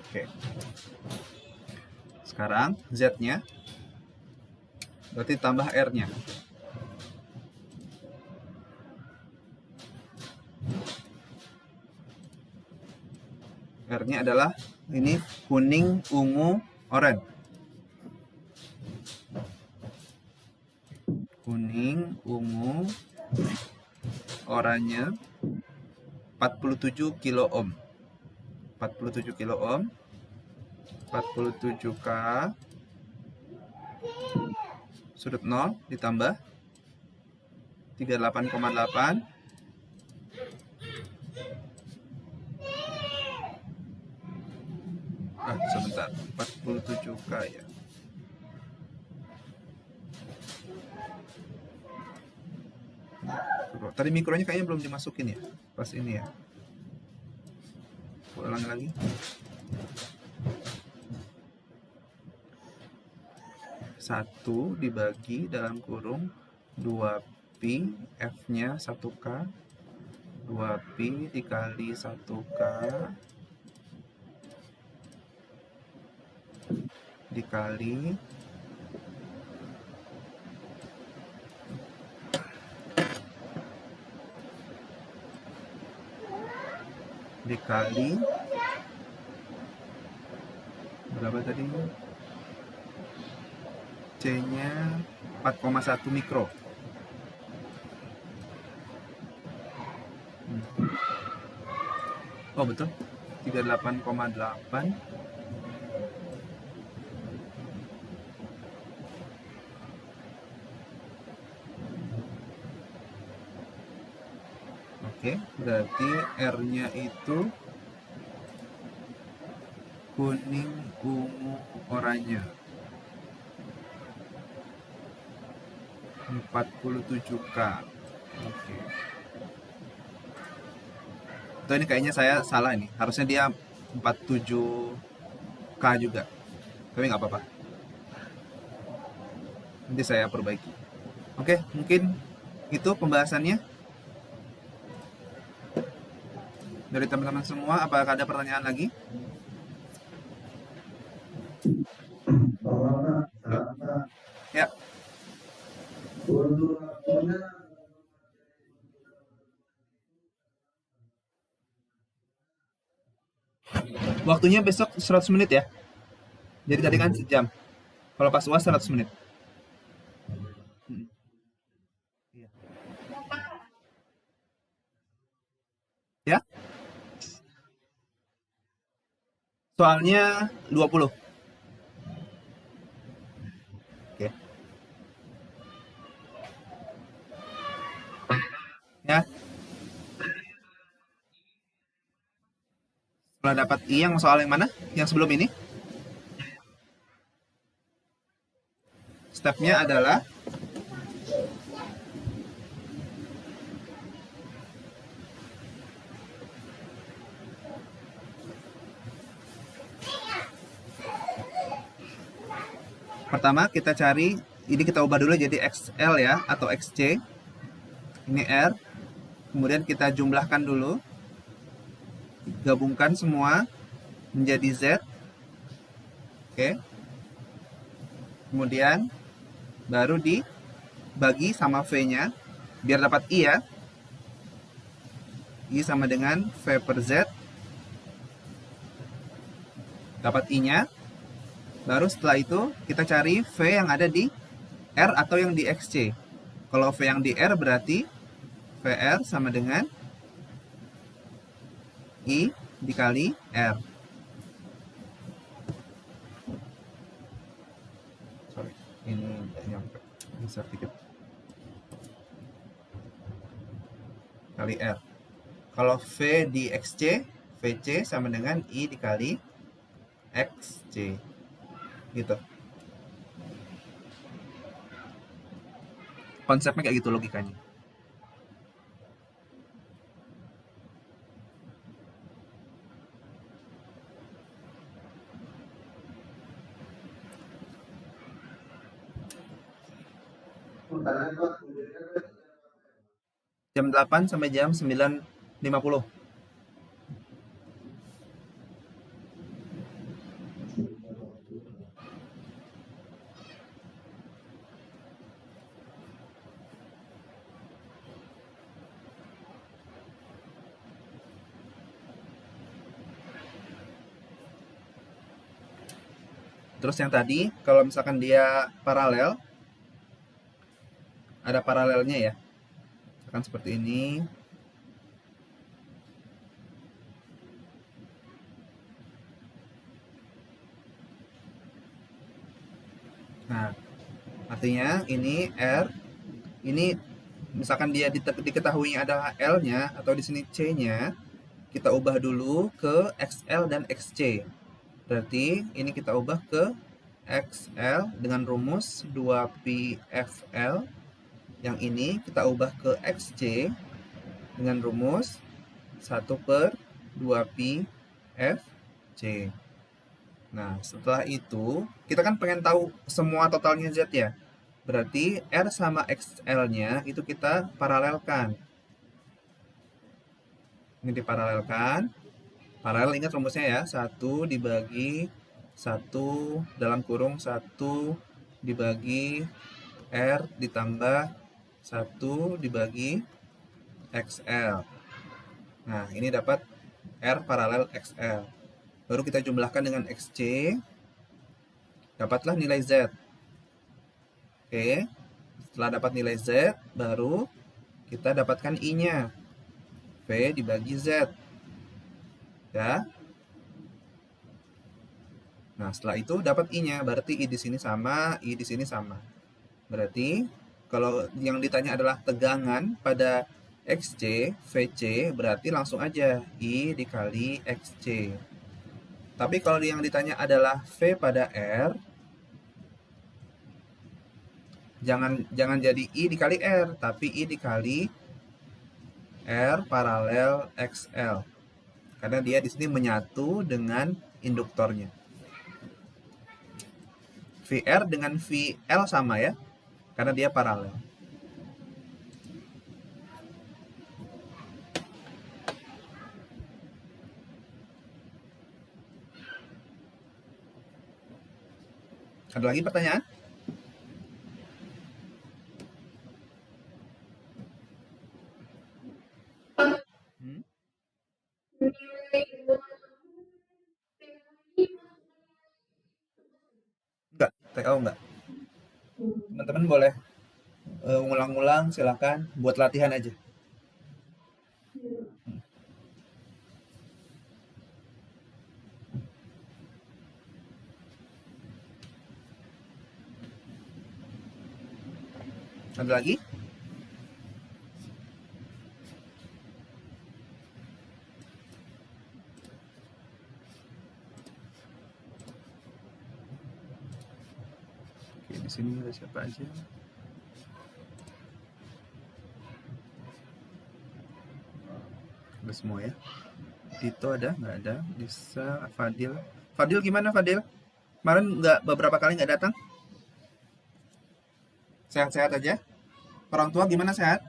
Oke. Sekarang Z-nya berarti tambah R-nya. R-nya adalah ini kuning, ungu, Oranye. Kuning, ungu, oranye, 47 kilo ohm. 47 kilo ohm, 47K, sudut 0 ditambah 38,8. Sebentar, 47K ya. Tadi mikronya kayaknya belum dimasukin ya, pas ini ya. Ulangi lagi. 1 dibagi dalam kurung 2pi, F-nya 1K, 2pi dikali 1K dikali berapa tadi? C-nya 4,1 mikro. Oh betul, 38,8. Oke, berarti R-nya itu kuning, ungu, oranye. 47K. Oke. Tuh, ini kayaknya saya salah nih. Harusnya dia 47K juga. Tapi nggak apa-apa. Nanti saya perbaiki. Oke, mungkin itu pembahasannya. Dari teman-teman semua, apakah ada pertanyaan lagi? Ya. Waktunya besok 100 menit ya. Jadi tadi kan sejam. Kalau pas UAS 100 menit. Iya. Ya. Soalnya 20. Oke. Ya. Setelah dapat I yang soal yang mana? Yang sebelum ini? Stepnya adalah pertama kita cari, ini kita ubah dulu jadi XL ya, atau XC. Ini R. Kemudian kita jumlahkan dulu. Gabungkan semua menjadi Z. Oke. Kemudian baru dibagi sama V-nya. Biar dapat I ya. I sama dengan V per Z. Dapat I-nya. Baru setelah itu kita cari V yang ada di R atau yang di XC. Kalau V yang di R berarti VR sama dengan I dikali R. Sorry, ini nggak nyampe. Insert dikit. Kali R. Kalau V di XC, VC sama dengan I dikali XC. Gitu. Konsepnya kayak gitu logikanya. Jam 8 sampai jam 9.50. Terus yang tadi, kalau misalkan dia paralel, ada paralelnya ya. Misalkan seperti ini. Nah, artinya ini R, ini misalkan dia diketahui adalah L-nya atau di sini C-nya, kita ubah dulu ke XL dan XC. Berarti ini kita ubah ke XL dengan rumus 2πFL. Yang ini kita ubah ke XC dengan rumus 1/2πFC. Nah, setelah itu, kita kan pengen tahu semua totalnya Z ya. Berarti R sama XL-nya itu kita paralelkan. Ini diparalelkan. Paralel ingat rumusnya ya. 1 dibagi 1 dalam kurung 1 dibagi R ditambah 1 dibagi XL. Nah, ini dapat R paralel XL. Baru kita jumlahkan dengan XC, dapatlah nilai Z. Oke, setelah dapat nilai Z, baru kita dapatkan I-nya. V dibagi Z. Ya. Nah, setelah itu dapat I-nya, berarti I di sini sama, I di sini sama. Berarti, kalau yang ditanya adalah tegangan pada XC, VC, berarti langsung aja I dikali XC. Tapi kalau yang ditanya adalah V pada R, jangan jadi I dikali R, tapi I dikali R paralel XL. Karena dia di sini menyatu dengan induktornya. VR dengan VL sama ya, karena dia paralel. Ada lagi pertanyaan? Hmm? Enggak, TO enggak. Teman-teman boleh ngulang-ngulang, silakan buat latihan aja. Ada lagi? Oke, di sini ada siapa aja? Ada semua ya. Dito ada? Nggak ada. Lisa, Fadil. Fadil gimana Fadil? Kemarin beberapa kali nggak datang? Sehat-sehat aja? Orang tua gimana, sehat?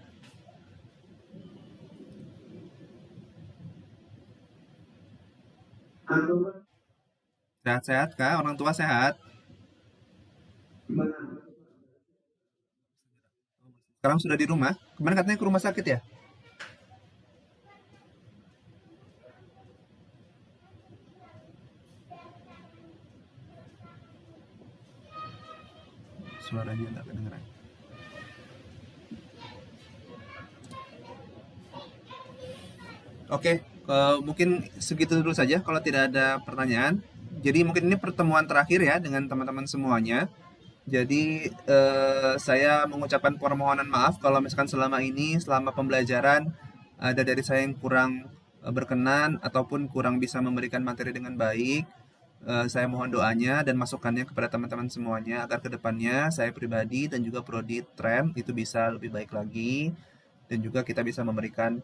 Sehat-sehat kah? Orang tua sehat? Sekarang sudah di rumah? Kemarin katanya ke rumah sakit ya? Suaranya nggak kedengeran. Oke, mungkin segitu dulu saja kalau tidak ada pertanyaan. Jadi mungkin ini pertemuan terakhir ya dengan teman-teman semuanya. Jadi saya mengucapkan permohonan maaf kalau misalkan selama ini, selama pembelajaran, ada dari saya yang kurang berkenan ataupun kurang bisa memberikan materi dengan baik. Saya mohon doanya dan masukannya kepada teman-teman semuanya agar kedepannya saya pribadi dan juga Prodi Tram itu bisa lebih baik lagi dan juga kita bisa memberikan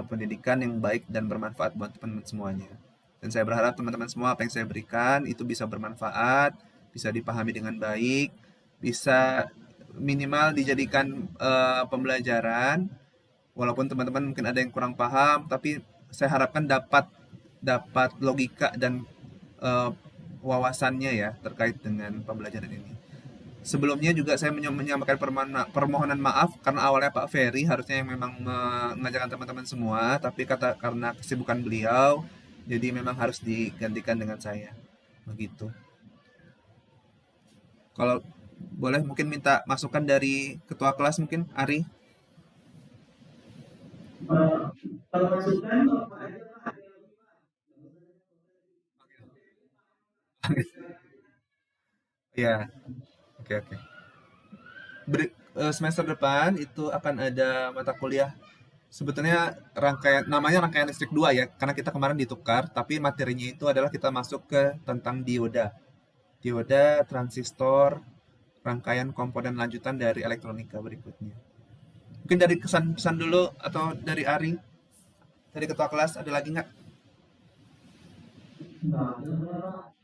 pendidikan yang baik dan bermanfaat buat teman-teman semuanya. Dan saya berharap teman-teman semua apa yang saya berikan itu bisa bermanfaat, bisa dipahami dengan baik, bisa minimal dijadikan pembelajaran. Walaupun teman-teman mungkin ada yang kurang paham, tapi saya harapkan dapat dapat logika dan eh, wawasannya ya terkait dengan pembelajaran ini. Sebelumnya juga saya menyampaikan permohonan maaf karena awalnya Pak Ferry harusnya yang memang mengajarkan teman-teman semua, tapi karena kesibukan beliau, jadi memang harus digantikan dengan saya. Begitu. Kalau boleh mungkin minta masukan dari ketua kelas mungkin Ari. Kalau masukan apa aja Pak? Ya, oke oke. Semester depan itu akan ada mata kuliah. Sebetulnya namanya rangkaian listrik 2 ya, karena kita kemarin ditukar, tapi materinya itu adalah kita masuk ke tentang dioda. Dioda, transistor, rangkaian komponen lanjutan dari elektronika berikutnya. Mungkin dari kesan pesan dulu atau dari Ari, dari ketua kelas ada lagi nggak?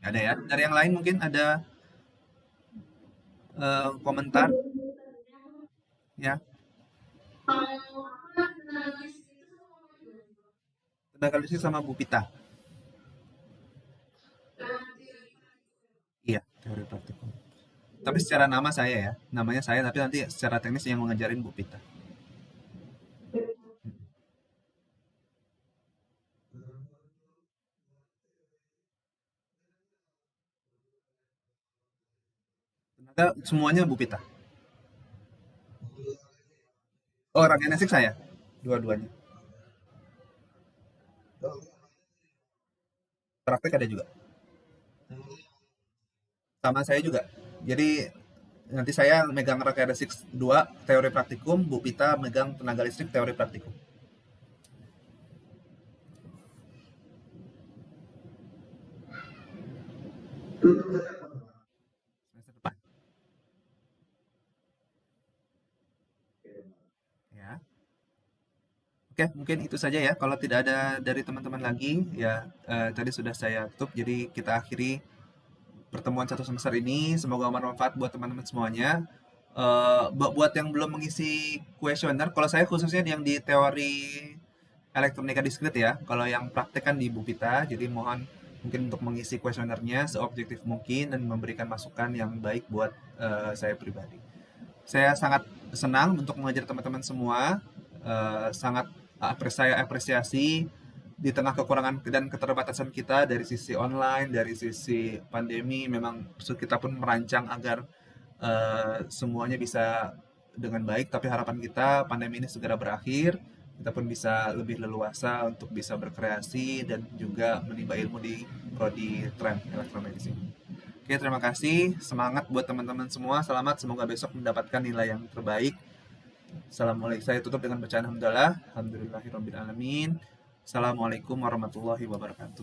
Nggak ada ya. Dari yang lain mungkin ada komentar ya. Kalau apa nangis itu Tenaga listrik sama Bu Pita. Iya, teori praktikum. Tapi secara nama saya ya, namanya saya, tapi nanti secara teknis yang mengajarin Bu Pita. Tenaga semuanya Bu Pita. Oh, rangkaian listrik saya, dua-duanya. Praktek ada juga. Sama saya juga. Jadi nanti saya megang rangkaian listrik 2 teori praktikum, Bu Pita megang tenaga listrik teori praktikum. Semester depan. Ya. Oke, mungkin itu saja ya. Kalau tidak ada dari teman-teman lagi, ya tadi sudah saya tutup. Jadi kita akhiri pertemuan satu semester ini. Semoga bermanfaat buat teman-teman semuanya. Buat yang belum mengisi kuesioner, kalau saya khususnya yang di teori elektronika diskrit ya. Kalau yang praktek kan di Bu Pita. Jadi mohon mungkin untuk mengisi kuesionernya seobjektif mungkin dan memberikan masukan yang baik buat saya pribadi. Saya sangat senang untuk mengajar teman-teman semua. Sangat saya apresiasi di tengah kekurangan dan keterbatasan kita dari sisi online, dari sisi pandemi, memang kita pun merancang agar semuanya bisa dengan baik. Tapi harapan kita pandemi ini segera berakhir, kita pun bisa lebih leluasa untuk bisa berkreasi dan juga menimba ilmu di prodi tren elektromedicine. Oke, terima kasih. Semangat buat teman-teman semua. Selamat, semoga besok mendapatkan nilai yang terbaik. Assalamualaikum. Saya tutup dengan bacaan hamdalah. Alhamdulillahirrabbilalamin. Assalamualaikum warahmatullahi wabarakatuh.